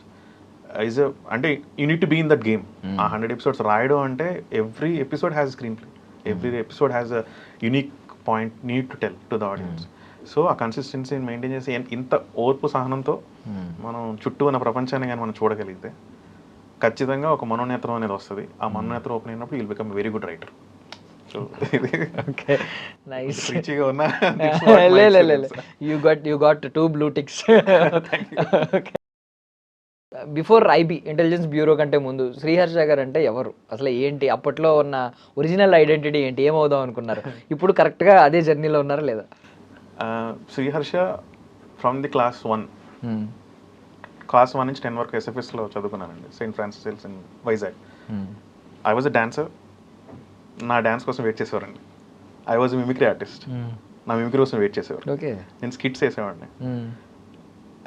ఈజ్ అంటే you need to be in that game. ఆ 100 episodes రాయడం అంటే every episode has screenplay, every episode has a unique point need to tell to the audience. So ఆ కన్సిస్టెన్సీని మెయింటైన్ చేసి ఇంత ఓర్పు సహనంతో మనం చుట్టూ ఉన్న ప్రపంచాన్ని కానీ మనం చూడగలిగితే ఖచ్చితంగా ఒక మనోనేత్రం అనేది వస్తుంది. ఆ మనోనేత్రం ఓపెన్ అయినప్పుడు you'll become very good writer. So okay nice. రీచిగా ఉన్నా you got 2 blue ticks. Before IB intelligence bureau కంటే ముందు శ్రీహర్ష గారు అంటే ఎవరు, అసలు ఏంటి, అప్పట్లో ఉన్న ఒరిజినల్ ఐడెంటిటీ ఏంటి, ఏమవుదాం అనుకున్నారు, ఇప్పుడు కరెక్ట్గా అదే జర్నీలో ఉన్నారా లేదా? శ్రీహర్ష ఫ్రమ్ ది క్లాస్ 1 నుంచి 10 వరకు SFSలో చదువుకున్నానండి, Saint Francis Hills in Vizag. I was a dancer. నా డాన్స్ కోసం వెయిట్ చేసేవారండి. I was mimicry artist. నా మిమిక్రీ కోసం వెయిట్ చేసేవారు. నేను స్కిట్స్ వేసేవాడిని.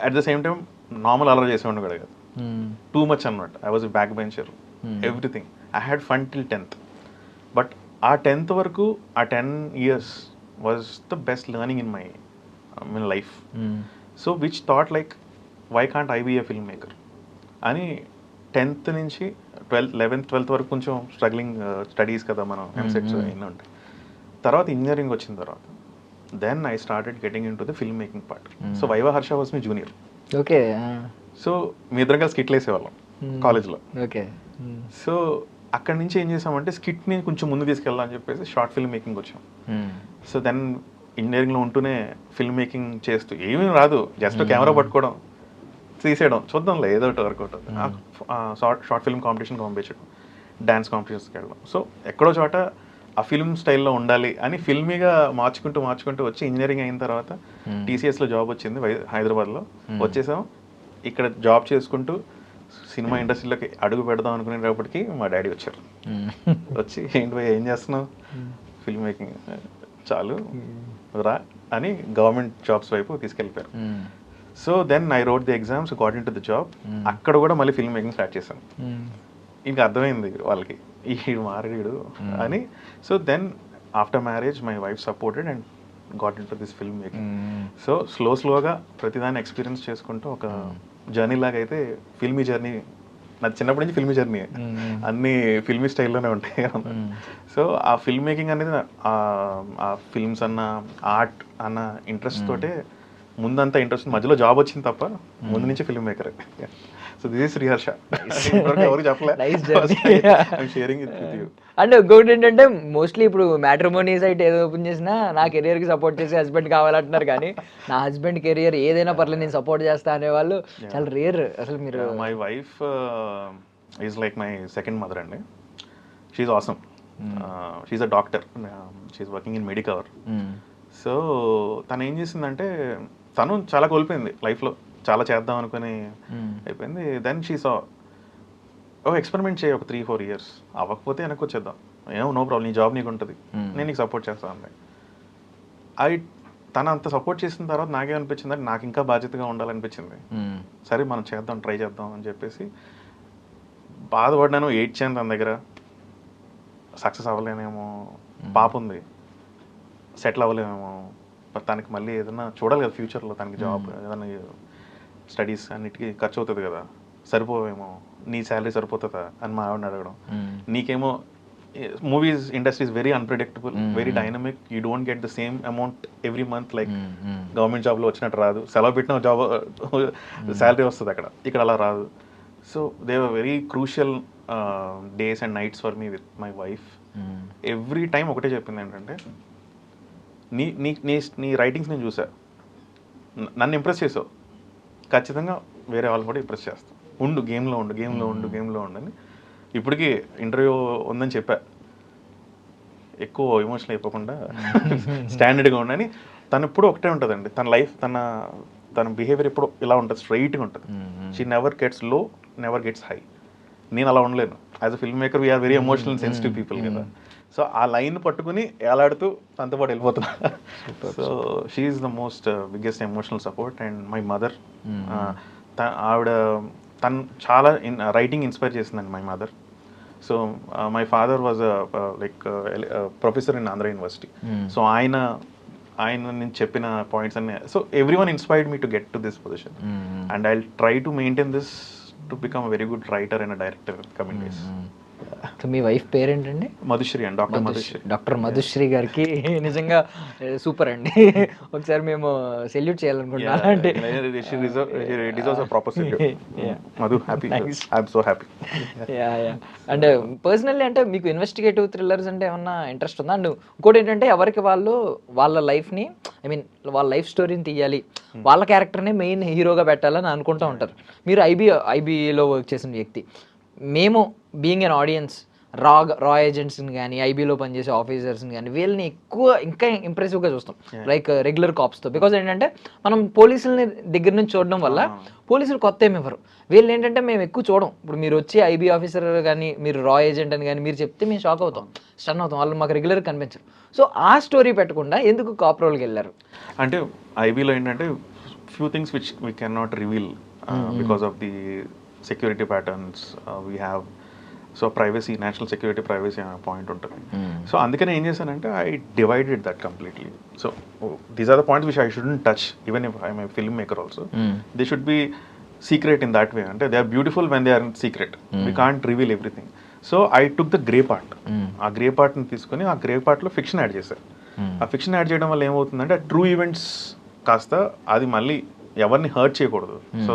At the same time normal అలర్ చేసేవాడిని కూడా కాదు, టూ మచ్ అనమాట. I was backbencher, everything. I had fun till 10th. But ఆ 10th వరకు, ఆ 10 years was the best learning in my life. So which thought like why can't I be a filmmaker అని 10th నుంచి 11th 12th వరకు కొంచెం స్ట్రగ్లింగ్ స్టడీస్ కదా మనం, ఎంసెట్స్ ఎన్నో ఉంటాయి. తర్వాత ఇంజనీరింగ్ వచ్చిన తర్వాత then I started getting into the filmmaking part. So Viva Harsha was మీ జూనియర్. ఓకే. సో మీ ఇద్దరం కలిసి స్కిట్లు వేసేవాళ్ళం కాలేజ్లో. ఓకే. సో అక్కడి నుంచి ఏం చేసామంటే స్కిట్ని కొంచెం ముందు తీసుకెళ్ళాలని చెప్పేసి షార్ట్ ఫిల్మ్ మేకింగ్ వచ్చాం. సో దెన్ ఇంజనీరింగ్లో ఉంటూనే ఫిల్మ్ మేకింగ్ చేస్తూ ఏమీ రాదు, జస్ట్ కెమెరా పట్టుకోవడం, తీసేయడం, చూద్దాంలే ఏదో ఒకటి వర్కౌట్ అవుతుంది. షార్ట్ ఫిల్మ్ కాంపిటీషన్ పంపించడం, డ్యాన్స్ కాంపిటీషన్స్కి వెళ్ళడం. సో ఎక్కడో చోట ఆ ఫిల్మ్ స్టైల్లో ఉండాలి అని ఫిల్మీగా మార్చుకుంటూ వచ్చి ఇంజనీరింగ్ అయిన తర్వాత టీసీఎస్లో జాబ్ వచ్చింది హైదరాబాద్లో. వచ్చేసాం, ఇక్కడ జాబ్ చేసుకుంటూ సినిమా ఇండస్ట్రీలోకి అడుగు పెడదాం అనుకునేటప్పటికి మా డాడీ వచ్చారు. వచ్చి ఏంటి భయ్యా ఏం చేస్తున్నావు, ఫిల్మ్ మేకింగ్ చాలు రా అని గవర్నమెంట్ జాబ్స్ వైపు తీసుకెళ్ళిపోయారు. So then I wrote the exams, got into the job. అక్కడ కూడా మళ్ళీ ఫిల్మ్ మేకింగ్ స్టార్ట్ చేశాను. ఇంకా అర్థమైంది వాళ్ళకి ఈ మారేడు అని. So then after marriage my wife supported and got into this filmmaking. So స్లోగా ప్రతిదాన్ని ఎక్స్పీరియన్స్ చేసుకుంటూ ఒక జర్నీ లాగా అయితే ఫిల్మీ జర్నీ నాకు చిన్నప్పటి నుంచి ఫిల్మీ జర్నీ, అన్ని ఫిల్మీ స్టైల్లోనే ఉంటాయి. సో ఆ ఫిల్మ్ మేకింగ్ అనేది ఆ ఫిల్మ్స్ అన్న ఆర్ట్ అన్న ఇంట్రెస్ట్ తోటే ముందంతా ఇంట్రెస్ట్, మధ్యలో జాబ్ వచ్చింది తప్ప ముందు నుంచి film maker. So this is Sriharsha. ఎవరు అంటే ఇంకొకటి ఏంటంటే మోస్ట్లీ ఇప్పుడు మ్యాట్రిమోనీ సైట్ ఏదో ఓపెన్ చేసినా నా కెరియర్కి సపోర్ట్ చేసి హస్బెండ్ కావాలంటున్నారు, కానీ నా హస్బెండ్ కెరియర్ ఏదైనా పర్లేదు నేను సపోర్ట్ చేస్తా అనే వాళ్ళు చాలా రేర్. అసలు మీరు my wife is like my second mother అండి. She's awesome. She's a doctor, she's working in Medicover. So తను ఏం చేసిందంటే తను చాలా కోల్పోయింది లైఫ్లో, చాలా చేద్దాం అనుకుని అయిపోయింది. దెన్ షీ సా ఎక్స్పెరిమెంట్ చేయి ఒక 3-4 years, అవ్వకపోతే వెనక్కి వచ్చేద్దాం, ఏమో నో ప్రాబ్లం, నీ జాబ్ నీకు ఉంటుంది, నేను నీకు సపోర్ట్ చేస్తాను అండి. తను అంత సపోర్ట్ చేసిన తర్వాత నాకేమనిపించింది అంటే నాకు ఇంకా బాధ్యతగా ఉండాలనిపించింది. సరే మనం చేద్దాం, ట్రై చేద్దాం అని చెప్పేసి బాధపడ్డాను, ఏడ్చాను తన దగ్గర. సక్సెస్ అవ్వలేనేమో, పాప ఉంది, సెటిల్ అవ్వలేమేమో, తనకి మళ్ళీ ఏదైనా చూడాలి కదా ఫ్యూచర్లో, తనకి జాబ్ ఏదైనా స్టడీస్ అన్నిటికీ ఖర్చు అవుతుంది కదా, సరిపోవేమో, నీ శాలరీ సరిపోతుందా అని మా ఆవిడని అడగడం. నీకేమో movies industry is very unpredictable, very dynamic, you don't get the same amount every month like government జాబ్లో వచ్చినట్టు రాదు, సెలవు పెట్టిన జాబ్ శాలరీ వస్తుంది అక్కడ, ఇక్కడ అలా రాదు. So they were very crucial days and nights for me with my wife. Every time ఒకటే చెప్పింది ఏంటంటే, నీ నీ నీ నీ రైటింగ్స్ నేను చూసా, నన్ను ఇంప్రెస్ చేసావు, ఖచ్చితంగా వేరే వాళ్ళు కూడా ఇంప్రెస్ చేస్తాం, ఉండు గేమ్లో ఉండు అని. ఇప్పటికీ ఇంటర్వ్యూ ఉందని చెప్పా, ఎక్కువ ఎమోషనల్ అయిపోకుండా స్టాండర్డ్గా ఉండని. తను ఎప్పుడు ఒకటే ఉంటుందండి, తన లైఫ్ తన బిహేవియర్ ఎప్పుడు ఇలా ఉంటుంది, స్ట్రైట్గా ఉంటుంది. She never gets low, never gets high. నేను అలా ఉండలేను. As a film maker we are very emotional and sensitive people కదా. సో ఆ లైన్ పట్టుకుని ఏలాడుతూ తనతో పాటు వెళ్ళిపోతున్నా. So she is the most biggest emotional support. And my mother, ఆవిడ తను చాలా రైటింగ్ ఇన్స్పైర్ చేసిందండి my mother. So my father was like professor in Andhra university. So ఆయన నేను చెప్పిన పాయింట్స్ అన్ని, so every one inspired me to get to this position. And I will try to maintain this to become a very good writer and director coming days. Me wife పేరేంటండి? మధుశ్రీ అండి, డాక్టర్ మధుశ్రీ గారికి నిజంగా సూపర్ అండి. ఒకసారి మేము సెల్యూట్ చేయాలనుకుంటున్నాం. అంటే అంటే పర్సనల్లీ అంటే మీకు ఇన్వెస్టిగేటివ్ థ్రిల్లర్స్ అంటే ఏమన్నా ఇంట్రెస్ట్ ఉందా? అండ్ ఇంకోటి ఏంటంటే ఎవరికి వాళ్ళు వాళ్ళ లైఫ్ని, ఐ మీన్ వాళ్ళ లైఫ్ స్టోరీని తీయాలి, వాళ్ళ క్యారెక్టర్ని మెయిన్ హీరోగా పెట్టాలని అనుకుంటూ ఉంటారు. మీరు ఐబీలో వర్క్ చేసిన వ్యక్తి, మేము బీయింగ్ ఎన్ ఆడియన్స్ రా ఏజెంట్స్ని కానీ ఐబీలో పనిచేసే ఆఫీసర్స్ని కానీ వీళ్ళని ఇంకా ఇంప్రెసివ్గా చూస్తాం లైక్ రెగ్యులర్ కాప్స్తో. బికాజ్ ఏంటంటే మనం పోలీసులని దగ్గర నుంచి చూడడం వల్ల పోలీసులు కొత్త ఏమి ఇవ్వరు, వీళ్ళు ఏంటంటే మేము ఎక్కువ చూడం. ఇప్పుడు మీరు వచ్చి ఐబీ ఆఫీసర్ కానీ మీరు రా ఏజెంట్ అని కానీ మీరు చెప్తే మేము షాక్ అవుతాం, స్టన్ అవుతాం, వాళ్ళు మాకు రెగ్యులర్గా కనిపించరు. సో ఆ స్టోరీ పెట్టకుండా ఎందుకు కాప్ రోల్కి వెళ్ళారు? అంటే ఐబీలో ఏంటంటే few things which we can not reveal because of the security patterns we have. So privacy, national security privacy అనే పాయింట్ ఉంటుంది. సో అందుకనే ఏం చేశానంటే I divided that completely. So these are the points which I shouldn't touch even if I'm a filmmaker also. They should be secret in that way. అంటే they are beautiful when they are in secret, we can't reveal everything. So I took the grey part, ఆ గ్రే పార్ట్ని తీసుకుని ఆ గ్రే పార్ట్లో ఫిక్షన్ యాడ్ చేశారు. ఆ ఫిక్షన్ యాడ్ చేయడం వల్ల ఏమవుతుందంటే ఆ ట్రూ ఈవెంట్స్ కాస్త అది మళ్ళీ ఎవరిని హర్ట్ చేయకూడదు. సో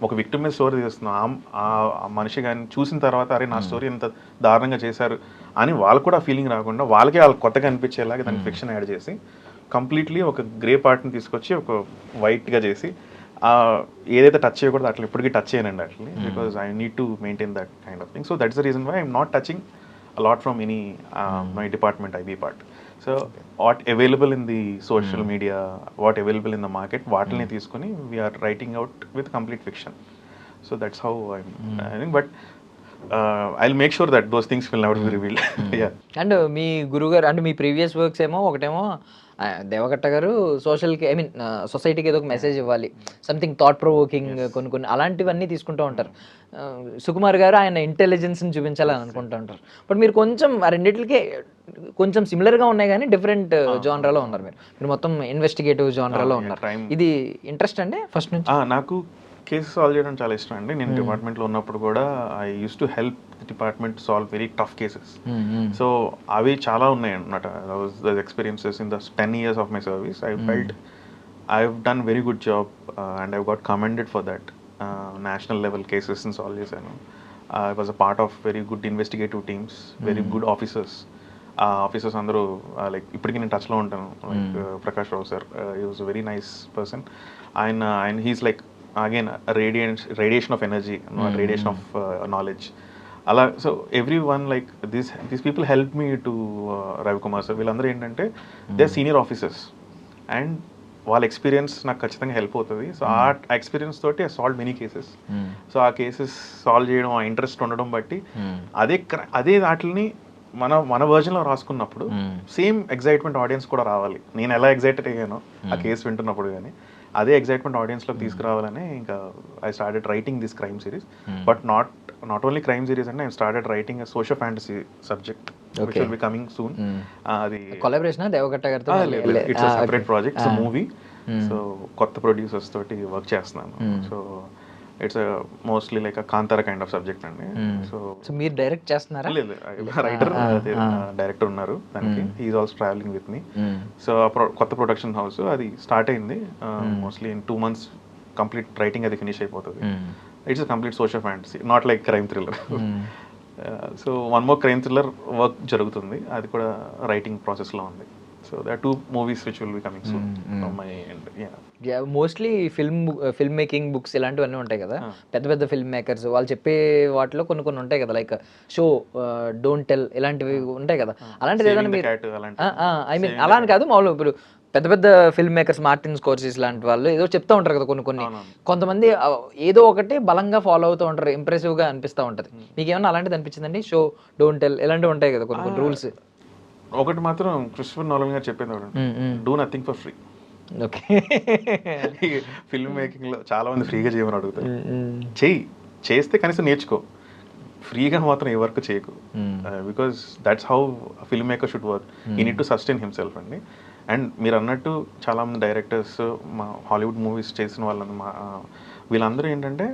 ఒక విక్టిమ్ మీద స్టోరీ తీస్తున్నాం, ఆ మనిషి కానీ చూసిన తర్వాత అరే నా స్టోరీ ఎంత దారుణంగా చేశారు అని వాళ్ళకు కూడా ఫీలింగ్ రాకుండా వాళ్ళకి కొత్తగా అనిపించేలాగా దానికి ఫిక్షన్ యాడ్ చేసి కంప్లీట్లీ ఒక గ్రే పార్ట్ని తీసుకొచ్చి ఒక వైట్గా చేసి ఏదైతే టచ్ చేయకూడదు అట్లా ఇప్పటికీ టచ్ చేయనండి actually, because I need to maintain that kind of thing. So that's the reason why I'm not touching a lot from any my department IB part. So what available in the social media, what available in the market, వాటిని తీసుకొని we're writing out with complete fiction. So that's how I but I make sure that those things will never be revealed. And మీ గురుగారు అంటే మీ ప్రీవియస్ వర్క్స్ ఏమో ఒకటేమో దేవకట్ట గారు సోషల్కి ఐ మీన్ సొసైటీకి ఏదో ఒక మెసేజ్ ఇవ్వాలి, సంథింగ్ థాట్ ప్రొవోకింగ్ కొన్ని అలాంటివన్నీ తీసుకుంటూ ఉంటారు. సుకుమార్ గారు ఆయన ఇంటెలిజెన్స్ని చూపించాలని అనుకుంటూ ఉంటారు. బట్ మీరు కొంచెం ఆ రెండింటికి కొంచెం సిమిలర్గా ఉన్నాయి కానీ డిఫరెంట్ జానరాలో ఉన్నారు. మీరు మొత్తం ఇన్వెస్టిగేటివ్ జానరాలో ఉన్నారు. ఇది ఇంట్రెస్ట్ అండి ఫస్ట్ నుంచి? నాకు కేసెస్ సాల్వ్ చేయడం చాలా ఇష్టం అండి. నేను డిపార్ట్మెంట్లో ఉన్నప్పుడు కూడా I use to help department solve very tough cases. So అవి చాలా ఉన్నాయి అన్నమాట. Experiences in the 10 years of my service I felt I have done very good job and I got commended for that. National level కేసెస్ని సాల్వ్ చేశాను. I was a part of very good investigative teams, very good officers. ఆ ఆఫీసర్స్ అందరూ లైక్ ఇప్పటికీ నేను టచ్లో ఉంటాను. Like Prakash Rao sir, he was a very nice person. ఆయన he's like again radiation of energy, not radiation of knowledge. అలా so every one like these people help me to Ravikumar sir. వీళ్ళందరూ ఏంటంటే they are senior officers and వాళ్ళ ఎక్స్పీరియన్స్ నాకు ఖచ్చితంగా హెల్ప్ అవుతుంది. సో ఆ ఎక్స్పీరియన్స్ తోటి I solve many cases. So ఆ కేసెస్ సాల్వ్ చేయడం, ఆ ఇంట్రెస్ట్ ఉండడం బట్టి అదే వాటిని మన వర్జన్లో రాసుకున్నప్పుడు సేమ్ ఎగ్జైట్మెంట్ ఆడియన్స్ కూడా రావాలి. నేను ఎలా ఎగ్జైటెడ్ అయ్యానో ఆ కేసు వింటున్నప్పుడు కానీ అదే ఎగ్జైట్మెంట్ ఆడియన్స్లోకి తీసుకురావాలని ఇంకా I started writing this crime series. But not only crime series అండి, I started writing social fantasy subject which will be coming soon. అది కొలాబరేషన్ దేవకట్ట గారితో? It's a separate project, it's a movie. So కొత్త ప్రొడ్యూసర్స్ తోటి వర్క్ చేస్తున్నాను. So it's mostly like Kantara kind of subject అండి. సో మీరు డైరెక్ట్ చేస్తున్నారా? లేదు, రైటర్ డైరెక్టర్ ఉన్నారు దానికి. He's also travelling with me. So కొత్త ప్రొడక్షన్ హౌస్ అది స్టార్ట్ అయింది. Mostly in 2 months complete writing అది ఫినిష్ అయిపోతుంది. It's complete social fantasy, not like crime thriller. So 1 more crime thriller work జరుగుతుంది, అది కూడా రైటింగ్ ప్రాసెస్లో ఉంది. So there are 2 movies which will be coming soon from my end. Mostly film making books ఇలాంటివన్నీ ఉంటాయి కదా, పెద్ద పెద్ద ఫిల్మ్ మేకర్స్ వాళ్ళు చెప్పే వాటిలో కొన్ని ఉంటాయి కదా, లైక్ షో డోంట్ టెల్ ఇలాంటివి ఉంటాయి కదా. అలాంటిది ఏదైనా మీరు ఐ మీన్ అలా అని కాదు, మామూలు ఇప్పుడు పెద్ద పెద్ద ఫిల్మ్ మేకర్స్ మార్టిన్ స్కోర్సెస్ లాంటి వాళ్ళు ఏదో చెప్తూ ఉంటారు కదా కొన్ని కొంతమంది ఏదో ఒకటి బలంగా ఫాలో అవుతూ ఉంటారు, ఇంప్రెసివ్గా అనిపిస్తూ ఉంటుంది. మీకు ఏమన్నా అలాంటిది అనిపించిందండి? షో డోంట్ టెల్ ఇలాంటివి ఉంటాయి కదా కొన్ని రూల్స్. ఒకటి మాత్రం క్రిస్టోఫర్ నోలన్ గారు చెప్పేది ఒకటి, do nothing for free. Okay, film మేకింగ్లో చాలా మంది ఫ్రీగా చేయమని అడుగుతారు. చేస్తే కనీసం నేర్చుకో, ఫ్రీగా మాత్రం ఏ వర్క్ చేయకు. Because that's how film maker should work. ఈ నీడ్ టు సస్టైన్ హిమ్సెల్ఫ్ అండి. అండ్ మీరు అన్నట్టు చాలామంది డైరెక్టర్స్, మా హాలీవుడ్ మూవీస్ చేసిన వాళ్ళని వీళ్ళందరూ ఏంటంటే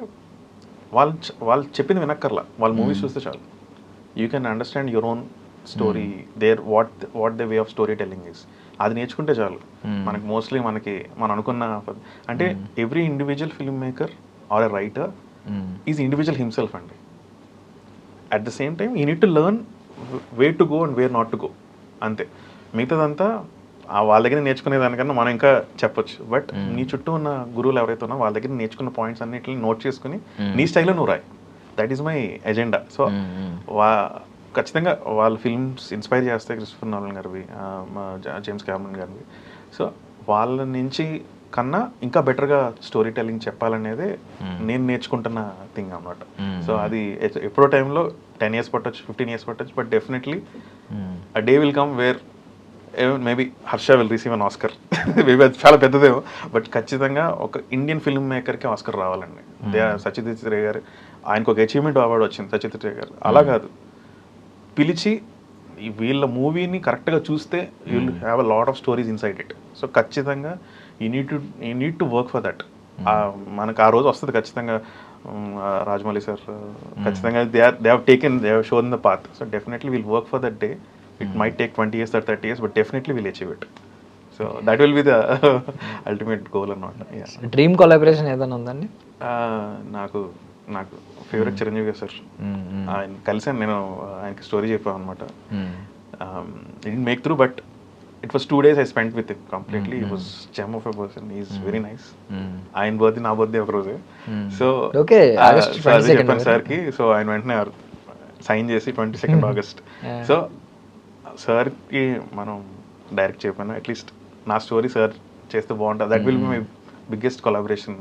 వాళ్ళు చెప్పింది వినక్కర్లా, వాళ్ళ మూవీస్ చూస్తే చాలు. You can understand your own story there, what the way of story telling is. అది నేర్చుకుంటే చాలు. మనకి మోస్ట్లీ మనం అనుకున్న అంటే every individual film maker or a writer is individual himself అండి. At the same time you need to learn where to go and where not to go, అంతే. మిగతాదంతా వాళ్ళ దగ్గర నేర్చుకునే దానికన్నా మనం ఇంకా చెప్పొచ్చు. బట్ నీ చుట్టూ ఉన్న గురువులు ఎవరైతే ఉన్నా వాళ్ళ దగ్గర నేర్చుకున్న పాయింట్స్ అన్నిటిని నోట్ చేసుకుని నీ స్టైల్లో నువ్వు రాయి. That is my agenda. So ఖచ్చితంగా వాళ్ళ ఫిల్మ్స్ ఇన్స్పైర్ చేస్తాయి, క్రిస్టోఫర్ నోలన్ గారివి, జేమ్స్ కెమెరన్ గారివి. సో వాళ్ళ నుంచి కన్నా ఇంకా బెటర్గా స్టోరీ టెల్లింగ్ చెప్పాలనేదే నేను నేర్చుకుంటున్న థింగ్ అన్నమాట. సో అది ఎప్పుడో టైంలో 10 years పట్టొచ్చు, 15 years పట్టొచ్చు, but definitely a day will come where maybe Harsha will receive an Oscar. Maybe అది చాలా పెద్దదేమో, బట్ ఖచ్చితంగా ఒక ఇండియన్ ఫిల్మ్ మేకర్కి ఆస్కర్ రావాలండి. సత్యజిత్ రే గారు, ఆయనకు ఒక అచీవ్మెంట్ అవార్డు వచ్చింది సత్యజిత్ రే గారు. అలా కాదు, పిలిచి వీళ్ళ మూవీని కరెక్ట్గా చూస్తే you will have a lot of stories inside it. So ఖచ్చితంగా you need to work for that. మనకు ఆ రోజు వస్తుంది ఖచ్చితంగా. రాజమౌళి సార్ ఖచ్చితంగా they have shown the path. So definitely will work for that day it might take 20 years or 30 years, but definitely we'll achieve it. So that will be the ultimate goal అన్నమాట. డ్రీమ్ కొలాబరేషన్ ఏదైనా ఉందండి? నాకు ఫేవరెట్ చిరంజీవి గారు సార్. ఆయన కలిసాను, నేను ఆయనకి స్టోరీ చెప్పాను అనమాట. It make through, but it was 2 days I spent with him completely. He was gem of a person. He's very nice. ఆయన బర్త్డే నా బర్త్డే ఒక రోజే. సో ఓకే, అదే చెప్పాను సార్కి. సో ఆయన వెంటనే సైన్ చేసి 22nd August. సో సార్కి మనం డైరెక్ట్ చెప్పాను, అట్లీస్ట్ నా స్టోరీ సార్ చేస్తే బాగుంటుంది. That will be my biggest collaboration.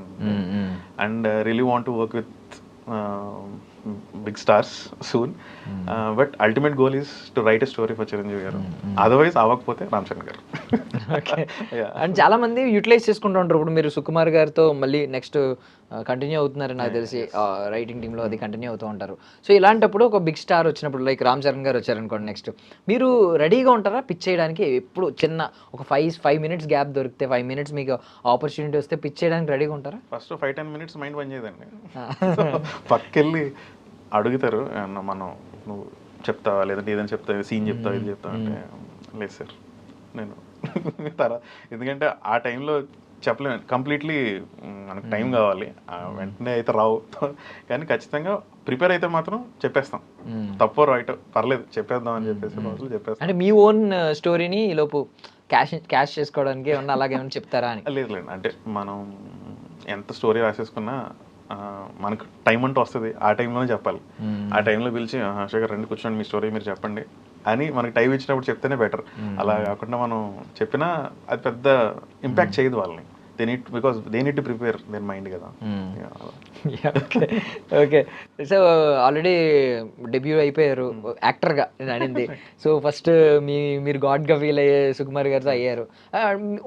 And really want to work with big stars soon. But ultimate goal is to write a story for Chiranjeevi garu. Otherwise అవ్వకపోతే రామ్ చరణ్ గారు. ఓకే. అండ్ చాలా మంది యూటిలైజ్ చేసుకుంటూ ఉంటారు. ఇప్పుడు మీరు సుకుమార్ గారితో మళ్ళీ నెక్స్ట్ కంటిన్యూ అవుతున్నారు నాకు తెలిసి, రైటింగ్ టీంలో అది కంటిన్యూ అవుతూ ఉంటారు. సో ఇలాంటప్పుడు ఒక బిగ్ స్టార్ వచ్చినప్పుడు లైక్ రామ్ చరణ్ గారు వచ్చారనుకోండి, నెక్స్ట్ మీరు రెడీగా ఉంటారా పిచ్ చేయడానికి? ఎప్పుడు చిన్న ఒక 5 minutes గ్యాప్ దొరికితే, 5 minutes మీకు ఆపర్చునిటీ వస్తే పిచ్ చేయడానికి రెడీగా ఉంటారా? ఫస్ట్ 5-10 minutes మైండ్ పని చేయదండి. పక్కెళ్ళి అడుగుతారు, మనం నువ్వు చెప్తావా లేదంటే ఏదైనా చెప్తావు, సీన్ చెప్తావు, ఇది చెప్తావు అంటే లేదు సార్ నేను తర్వాత, ఎందుకంటే ఆ టైంలో చెప్పలేము, కంప్లీట్లీ మనకు టైం కావాలి, వెంటనే అయితే రావు. కానీ ఖచ్చితంగా ప్రిపేర్ అయితే మాత్రం చెప్పేస్తాం, తప్పో రైట్ పర్లేదు చెప్పేద్దాం అని చెప్పేసి రోజులు చెప్పేస్తాం. అంటే మీ ఓన్ స్టోరీని ఈలోపు క్యాష్ చేసుకోవడానికి ఏమన్నా అలాగేమన్నా చెప్తారా అని? లేదు, అంటే మనం ఎంత స్టోరీ రాసేసుకున్నా మనకు టైం అంటూ వస్తుంది, ఆ టైంలోనే చెప్పాలి. ఆ టైంలో పిలిచి శేఖర్ రండి కూర్చోండి మీ స్టోరీ మీరు చెప్పండి అని మనకి టైం ఇచ్చినప్పుడు చెప్తేనే బెటర్. అలా కాకుండా మనం చెప్పినా అది పెద్ద ఇంపాక్ట్ చేయదు వాళ్ళని. Because they need to prepare their mind కదా. ఓకే, సో ఆల్రెడీ డెబ్యూ అయిపోయారు యాక్టర్గా నేను అనింది. సో ఫస్ట్ మీరు గాడ్గా ఫీల్ అయ్యే సుకుమార్ గారితో అయ్యారు.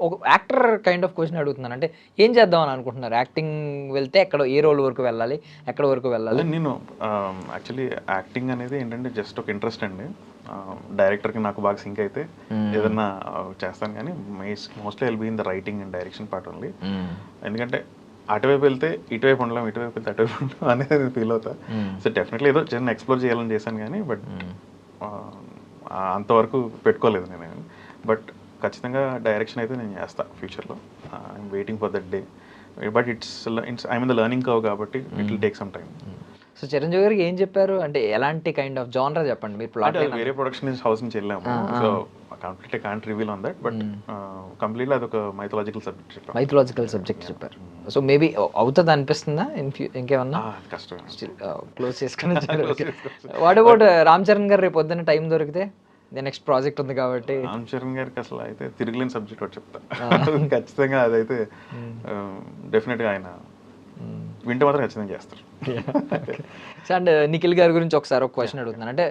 ఒక యాక్టర్ కైండ్ ఆఫ్ క్వశ్చన్ అడుగుతున్నాను, అంటే ఏం చేద్దామని అనుకుంటున్నారు? యాక్టింగ్ వెళ్తే ఎక్కడ, ఏ రోల్ వరకు వెళ్ళాలి, ఎక్కడ వరకు వెళ్ళాలి? నేను యాక్చువల్లీ యాక్టింగ్ అనేది ఏంటంటే జస్ట్ ఒక ఇంట్రెస్ట్ అండి. డైరెక్టర్కి నాకు బాగా సింక్ అయితే ఏదన్నా చేస్తాను, కానీ mostly I'll be in the writing and direction part only. ఎందుకంటే అటువైపు వెళ్తే ఇటువైపు ఉండలేం, ఇటువైపు వెళ్తే అటువైపు ఉండలేం అనేది నేను ఫీల్ అవుతా. సో డెఫినెట్లీ ఏదో చిన్న ఎక్స్ప్లోర్ చేయాలని చేశాను కానీ, బట్ అంతవరకు పెట్టుకోలేదు నేను. బట్ ఖచ్చితంగా డైరెక్షన్ అయితే నేను చేస్తాను ఫ్యూచర్లో. I'm waiting for that day. But I'm in the learning curve కాబట్టి it will take some time. So Chiranjeevi గారికి ఏం చెప్పారు, అంటే ఎలాంటి కైండ్ ఆఫ్ జానర్ చెప్పండి మీరు? ప్లాట్ వేరే ప్రొడక్షన్ హౌస్ నుంచి వెళ్ళాము, so completely can't reveal on that, but completely అదొక మైథలాజికల్ సబ్జెక్ట్ చెప్పారు. మైథలాజికల్ సబ్జెక్ట్ చెప్పారు. సో మేబీ అవుతుంది అనిపిస్తుందా ఇంకేమన్నా? కష్టం క్లోజ్ చేసుకుని. వాట్ అబౌట్ రామ్ చరణ్ గారు రేపు పొద్దున్న టైం దొరికితే? నెక్స్ట్ ప్రాజెక్ట్ ఉంది కాబట్టి రామ్ చరణ్ గారికి అసలు అయితే తిరిగిలేని సబ్జెక్ట్ ఒకటి చెప్తా. ఖచ్చితంగా అదైతే డెఫినెట్గా ఆయన వింటే మాత్రం ఖచ్చితంగా చేస్తారు. అండ్ నిఖిల్ గారి గురించి ఒకసారి ఒక క్వశ్చన్ అడుగుతున్నాను, అంటే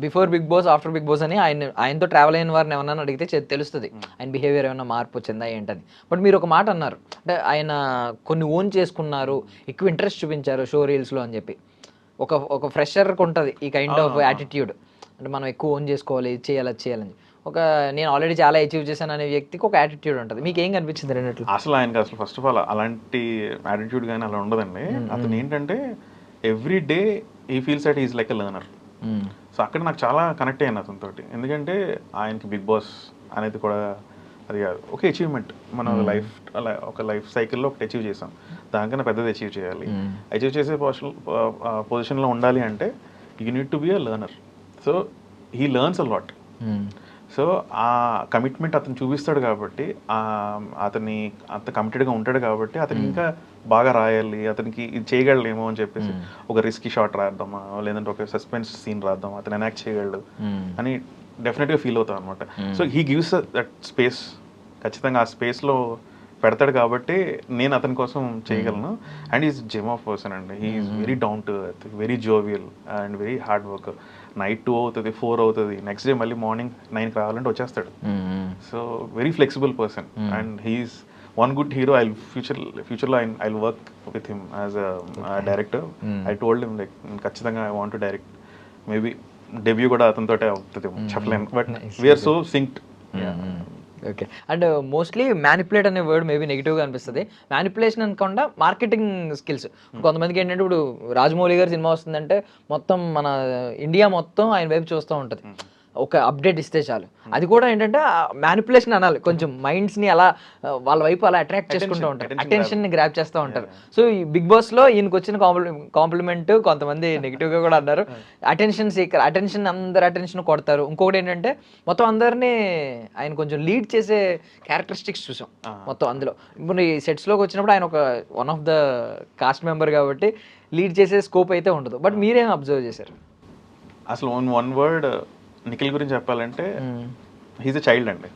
before big boss after big boss అని ఆయనతో ట్రావెల్ అయిన వారిని ఏమన్నా అడిగితే తెలుస్తుంది ఆయన బిహేవియర్ ఏమైనా మార్పు వచ్చిందా ఏంటని. బట్ మీరు ఒక మాట అన్నారు, అంటే ఆయన కొన్ని ఓన్ చేసుకున్నారు, ఎక్కువ ఇంట్రెస్ట్ చూపించారు షో రీల్స్లో అని చెప్పి. ఒక ఫ్రెషర్కి ఉంటుంది ఈ కైండ్ ఆఫ్ యాటిట్యూడ్, అంటే మనం ఎక్కువ ఓన్ చేసుకోవాలి, ఇది చేయాలి, అది చేయాలని. ఒక నేను ఆల్రెడీ చాలా అచీవ్ చేశాను అనే వ్యక్తికి ఒక యాటిట్యూడ్ ఉంటుంది. మీకు ఏం కనిపించింది రెండిట్లో? అసలు ఆయనకి అసలు ఫస్ట్ ఆఫ్ ఆల్ అలాంటి యాటిట్యూడ్ కానీ అలా ఉండదండి. అతను ఏంటంటే ఎవ్రీ డే ఈ feels that is like a learner. So అక్కడ నాకు చాలా కనెక్ట్ అయ్యాను అతనితో. ఎందుకంటే ఆయనకి బిగ్ బాస్ అనేది కూడా అది కాదు, ఒక అచీవ్మెంట్. మన ఒక లైఫ్ సైకిల్లో ఒకటి అచీవ్ చేసాం, దానికన్నా పెద్దది అచీవ్ చేయాలి. అచీవ్ చేసే పొజిషన్లో ఉండాలి అంటే you need to be a learner. So he learns a lot. So ఆ కమిట్మెంట్ అతను చూపిస్తాడు కాబట్టి, అతన్ని అంత కమిటెడ్గా ఉంటాడు కాబట్టి అతను ఇంకా బాగా రాయాలి, అతనికి ఇది చేయగలడేమో అని చెప్పేసి ఒక రిస్కీ షాట్ రాద్దామా, లేదంటే ఒక సస్పెన్స్ సీన్ రాద్దామా, అతను ఎనాక్ట్ చేయగలడు అని డెఫినెట్గా ఫీల్ అవుతాం అనమాట. So he gives that space. ఖచ్చితంగా ఆ స్పేస్లో పెడతాడు కాబట్టి నేను అతని కోసం చేయగలను. And is gem of person అండి. He's very down to earth, very jovial and very hard work. Night 2 అవుతుంది, 4 అవుతుంది, నెక్స్ట్ డే మళ్ళీ మార్నింగ్ 9కి రావాలంటే వచ్చేస్తాడు. So very flexible person and he's one good hero. ఫ్యూచర్లో I work with him as a director. I told him like ఖచ్చితంగా I want to direct. Maybe debut కూడా అతనితోటే అవుతుంది చెప్పలేను, but we're so synced. Okay. And mostly manipulate అనే వర్డ్ మేబీ నెగిటివ్గా అనిపిస్తుంది. మ్యానిపులేషన్ అనకుండా మార్కెటింగ్ స్కిల్స్. కొంతమందికి ఏంటంటే ఇప్పుడు రాజమౌళి గారి సినిమా వస్తుందంటే మొత్తం మన ఇండియా మొత్తం ఆయన వైపు చూస్తూ ఉంటుంది. ఒక అప్డేట్ ఇస్తే చాలు. అది కూడా ఏంటంటే మ్యానిపులేషన్ అనాలి, కొంచెం మైండ్స్ని అలా వాళ్ళ వైపు అలా అట్రాక్ట్ చేసుకుంటూ ఉంటారు, అటెన్షన్ని గ్రాప్ చేస్తూ ఉంటారు. సో ఈ బిగ్ బాస్లో ఈయనకు వచ్చిన కాంప్లిమెంట్ కొంతమంది నెగిటివ్గా కూడా అన్నారు, అటెన్షన్ సీకర్, అందరు అటెన్షన్ కొడతారు. ఇంకొకటి ఏంటంటే మొత్తం అందరినీ ఆయన కొంచెం లీడ్ చేసే క్యారెక్టరిస్టిక్స్ చూసాం మొత్తం అందులో. ఇప్పుడు ఈ సెట్స్లోకి వచ్చినప్పుడు ఆయన ఒక one of the cost member కాబట్టి లీడ్ చేసే స్కోప్ అయితే ఉండదు. బట్ మీరేం అబ్జర్వ్ చేశారు? అసలు వన్ వర్డ్ నిఖిల్ గురించి చెప్పాలంటే హీజ్ ఎ చైల్డ్ అండి.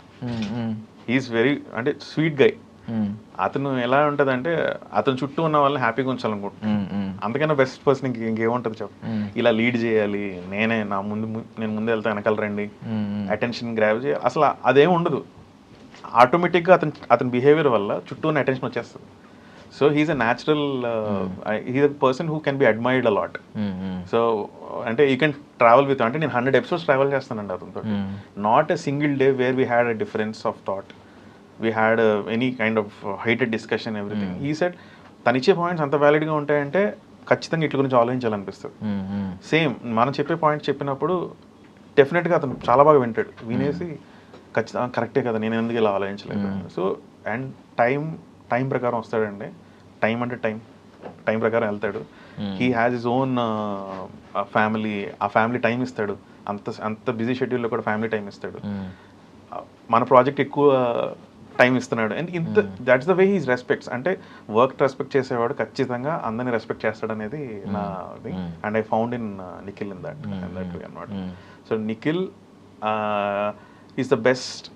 హీఈస్ వెరీ అంటే స్వీట్ గై. అతను ఎలా ఉంటుందంటే అతను చుట్టూ ఉన్న వాళ్ళని హ్యాపీగా ఉంచాలనుకుంటున్నాను. అందుకనే బెస్ట్ పర్సన్ ఇంకేముంటుంది చెప్పు, ఇలా లీడ్ చేయాలి, నేను ముందు వెళ్తా వెనకాల రండి, అటెన్షన్ గ్రాబ్ చేయాలి, అసలు అదేం ఉండదు. ఆటోమేటిక్గా అతని బిహేవియర్ వల్ల చుట్టూ ఉన్న అటెన్షన్ వచ్చేస్తుంది. So he's a natural, he's a person who can be admired a lot. So అంటే యూ కెన్ ట్రావెల్ విత్, అంటే నేను 100 episodes ట్రావెల్ చేస్తానండి అతనితో. Not a single day where we had a difference of thought, we had any kind of heated discussion, everything. ఈ సెట్ తను ఇచ్చే పాయింట్స్ అంత వ్యాలిడ్గా ఉంటాయంటే ఖచ్చితంగా ఇట్ల గురించి ఆలోచించాలనిపిస్తుంది. సేమ్ మనం చెప్పే పాయింట్స్ చెప్పినప్పుడు డెఫినెట్గా అతను చాలా బాగా వింటాడు, వినేసి ఖచ్చితంగా కరెక్టే కదా, నేను ఎందుకు ఇలా ఆలోచించలేదు. సో అండ్ టైం ప్రకారం వస్తాడండి, టైం అంటే టైం ప్రకారం వెళ్తాడు. He has his own family, ఆ ఫ్యామిలీ టైం ఇస్తాడు. అంత బిజీ షెడ్యూల్లో కూడా ఫ్యామిలీ టైం ఇస్తాడు. మన ప్రాజెక్ట్ ఎక్కువ టైం ఇస్తున్నాడు. And that's the way he's respects. అంటే వర్క్ రెస్పెక్ట్ చేసేవాడు ఖచ్చితంగా అందరినీ రెస్పెక్ట్ చేస్తాడు అనేది నా thing. And I found in Nikhil in that way అన్నమాట. So Nikhil is the best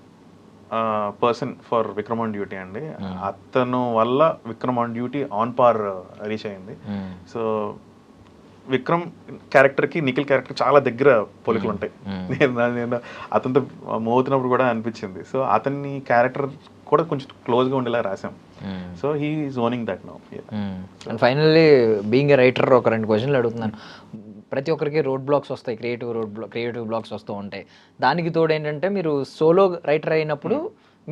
person for Vikram on duty అండి. అతను వల్ల Vikram on duty on par reach అయింది. సో విక్రమ్ క్యారెక్టర్కి నిఖిల్ క్యారెక్టర్ చాలా దగ్గర పోలికలు ఉంటాయి. నేను అతనితో మోగుతున్నప్పుడు కూడా అనిపించింది. సో అతని క్యారెక్టర్ కూడా కొంచెం క్లోజ్గా ఉండేలా రాసాం. So he is owning that now. And finally being a writer ఒక 2 questions అడుగుతున్నాను. ప్రతి ఒక్కరికి రోడ్ బ్లాక్స్ వస్తాయి, క్రియేటివ్ బ్లాక్స్ వస్తూ ఉంటాయి. దానికి తోడు ఏంటంటే మీరు సోలో రైటర్ అయినప్పుడు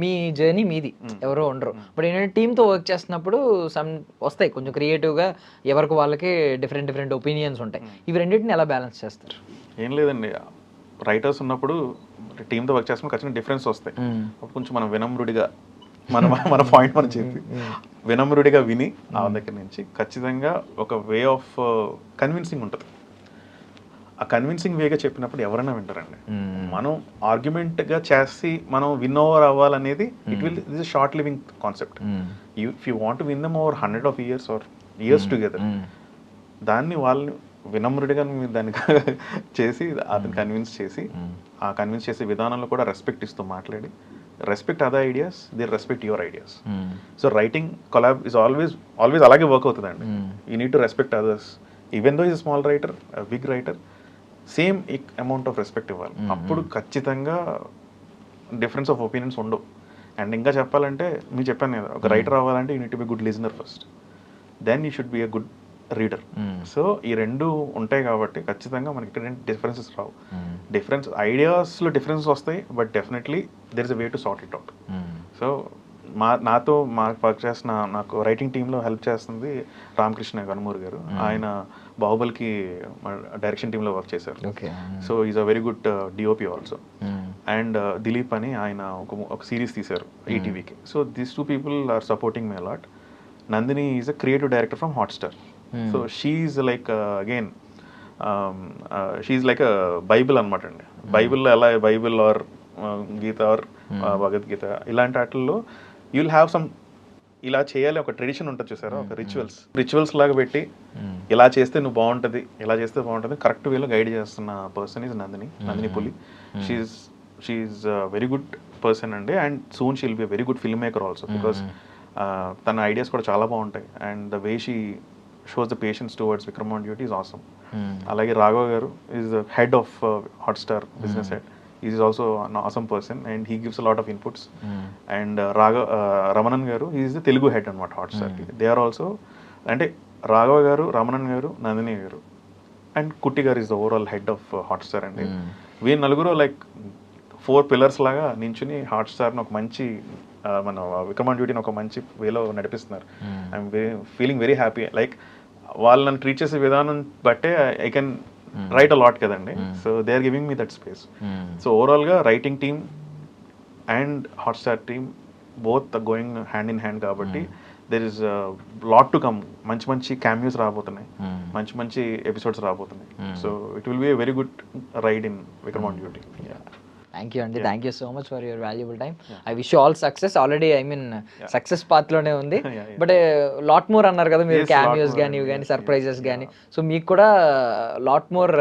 మీ జర్నీ మీది, ఎవరో ఉండరు. బట్ ఏంటంటే టీంతో వర్క్ చేస్తున్నప్పుడు సమ్ వస్తాయి కొంచెం క్రియేటివ్గా, ఎవరికి వాళ్ళకి డిఫరెంట్ ఒపీనియన్స్ ఉంటాయి. ఇవి రెండింటిని ఎలా బ్యాలెన్స్ చేస్తారు? ఏం లేదండి, రైటర్స్ ఉన్నప్పుడు టీంతో వర్క్ చేస్తున్నప్పుడు ఖచ్చితంగా డిఫరెన్స్ వస్తాయి. అప్పుడు కొంచెం మనం వినమ్రుడిగా మన పాయింట్ మనం చెప్పి వినమ్రుడిగా విని ఆ దగ్గర నుంచి ఖచ్చితంగా ఒక వే ఆఫ్ కన్విన్సింగ్ ఉంటుంది. ఆ కన్విన్సింగ్ వేగా చెప్పినప్పుడు ఎవరైనా వింటారండి. మనం ఆర్గ్యుమెంట్గా చేసి మనం విన్ ఓవర్ అవ్వాలనేది this is short living concept. If you want to win them over 100 of years or years together, దాన్ని వాళ్ళని వినమ్రుడిగా మీరు దాన్ని చేసి అతను కన్విన్స్ చేసి, ఆ కన్విన్స్ చేసే విధానంలో కూడా రెస్పెక్ట్ ఇస్తూ మాట్లాడి, respect other ideas, they respect your ideas. So writing collab is always అలాగే వర్క్ అవుతుందండి. You need to respect others. Even though is small writer, big writer, same amount of respect ఇవ్వాలి. అప్పుడు ఖచ్చితంగా డిఫరెన్స్ ఆఫ్ ఒపీనియన్స్ ఉండవు. అండ్ ఇంకా చెప్పాలంటే మీరు చెప్పాను కదా, ఒక రైటర్ అవ్వాలంటే you need to be good listener first, then you should be a good reader. So ఈ రెండు ఉంటాయి కాబట్టి ఖచ్చితంగా మనకి ఇక్కడ డిఫరెన్సెస్ రావు. ఐడియాస్లో డిఫరెన్సెస్ వస్తాయి, but definitely there is a way to sort it out. So నాతో వర్క్ చేసిన, నాకు రైటింగ్ టీంలో హెల్ప్ చేస్తుంది రామకృష్ణ గణమూరి గారు. ఆయన బాహుబలికి డైరెక్షన్ టీంలో వర్క్ చేశారు. So is a very good DOP also. And Dilip అని ఆయన ఒక సిరీస్ తీశారు ఈటీవీకి. So these 2 people are supporting me a lot. Nandini is a creative director from Hotstar. So she's like again she's like a bible అనమాట అండి. బైబిల్లో ఎలా bible or Gita or Bhagavad Gita ఇలాంటి వాటిల్లో యుల్ హ్యావ్ సమ్, ఇలా చేయాలి ఒక ట్రెడిషన్ ఉంటుంది చూసారా, ఒక రిచువల్స్ లాగా పెట్టి ఇలా చేస్తే నువ్వు బాగుంటుంది, ఇలా చేస్తే బాగుంటుంది, కరెక్ట్ వేలో గైడ్ చేస్తున్న పర్సన్ ఈజ్ నందిని పులి. షీఈ్ వెరీ గుడ్ పర్సన్ అండి. And soon she'll be very good film maker also, because తన ఐడియాస్ కూడా చాలా బాగుంటాయి. And the way she shows the patience towards Vikram on duty is awesome. అలాగే రాఘవ్ గారు is the head of Hotstar business head. He is also an awesome person and he gives a lot of inputs. And Ramanan garu, he is the Telugu head on Hotstar. They are also, ante Raghav garu, Ramanan garu, Nandini garu, and Kutti garu is the overall head of Hotstar. And we naluguru like 4 pillars laga ninchuni Hotstar ni oka manchi mana Vikram on Duty ni oka manchi velo nadipistunaru. I am feeling very happy. Like వాళ్ళు నన్ను ట్రీట్ చేసే విధానం బట్టే I can write a lot కదండి. So they are giving me that space. So ఓవరాల్గా writing team and Hotstar team both going hand in hand కాబట్టి there is lot to come. మంచి మంచి క్యామియోస్ రాబోతున్నాయి, మంచి మంచి ఎపిసోడ్స్ రాబోతున్నాయి. So it will be a very good ride in Vikram on duty. Thank you అండి, thank you so much for your valuable time. I wish you all success. Already I mean success పాత్లోనే ఉంది, బట్ లాట్ మోర్ అన్నారు కదా మీరు, క్యామియోస్ కానీ ఇవి కానీ సర్ప్రైజెస్ కానీ. సో మీకు కూడా లాట్ మోర్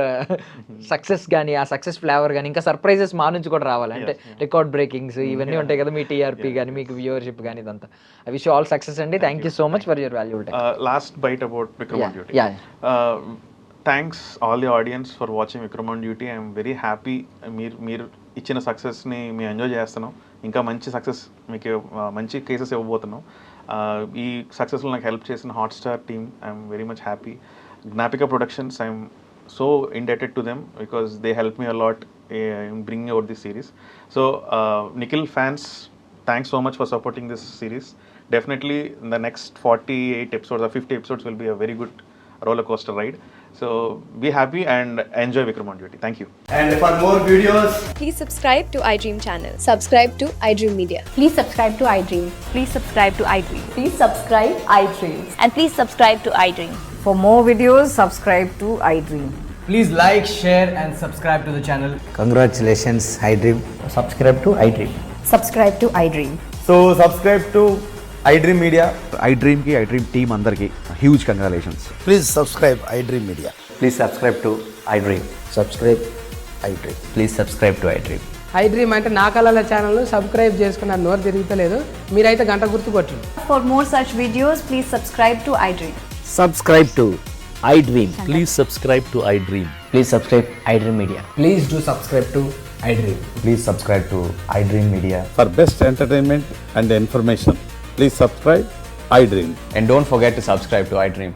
సక్సెస్ కానీ ఆ సక్సెస్ ఫ్లేవర్ కానీ ఇంకా సర్ప్రైజెస్ మా నుంచి కూడా రావాలి. అంటే రికార్డ్ బ్రేకింగ్స్ ఇవన్నీ ఉంటాయి కదా, మీ టీఆర్పీ కానీ మీకు వ్యూవర్షిప్ కానీ ఇదంతా. I wish you all success అండి, thank you so much for your valuable time. Last byte about Vikram on duty. Thanks all the audience for watching Vikram on duty. I'm very happy. మీరు ఇచ్చిన సక్సెస్ని మేము ఎంజాయ్ చేస్తున్నాం. ఇంకా మంచి సక్సెస్ మీకు మంచి కేసెస్ ఇవ్వబోతున్నాం. ఈ సక్సెస్లో నాకు హెల్ప్ చేసిన Hotstar team I'm very much happy. Gnapika productions I'm so indebted to them because they help me a lot in bringing out this series. So Nikhil fans, thanks so much for supporting this series. Definitely in the next 48 episodes or 50 episodes will be a very good roller coaster ride. So be happy and enjoy Vikram on Duty. Thank you. And for more videos, please subscribe to iDream channel. Subscribe to iDream Media. Please subscribe to iDream. Please subscribe to iDream. Please subscribe iDream. And please subscribe to iDream. For more videos, subscribe to iDream. please like, share and subscribe to the channel. Congratulations, iDream. Subscribe to iDream. Subscribe to iDream. So subscribe to iDream Media. iDream ki iDream team andarki huge congratulations. Please subscribe iDream Media. Please subscribe to iDream. Subscribe iDream. Please subscribe to iDream. iDream అంటే నా కళల ఛానల్ సబ్స్క్రైబ్ చేసుకున్న నోరు తిరుగుతలేదు, మీరైతే గంట గుర్తు కొట్టండి. For more such videos, please subscribe to iDream. Subscribe to iDream. Please subscribe to iDream. Please subscribe iDream Media. Please do subscribe to iDream. Please subscribe to iDream Media. For best entertainment and information, please subscribe iDream. And don't forget to subscribe to iDream.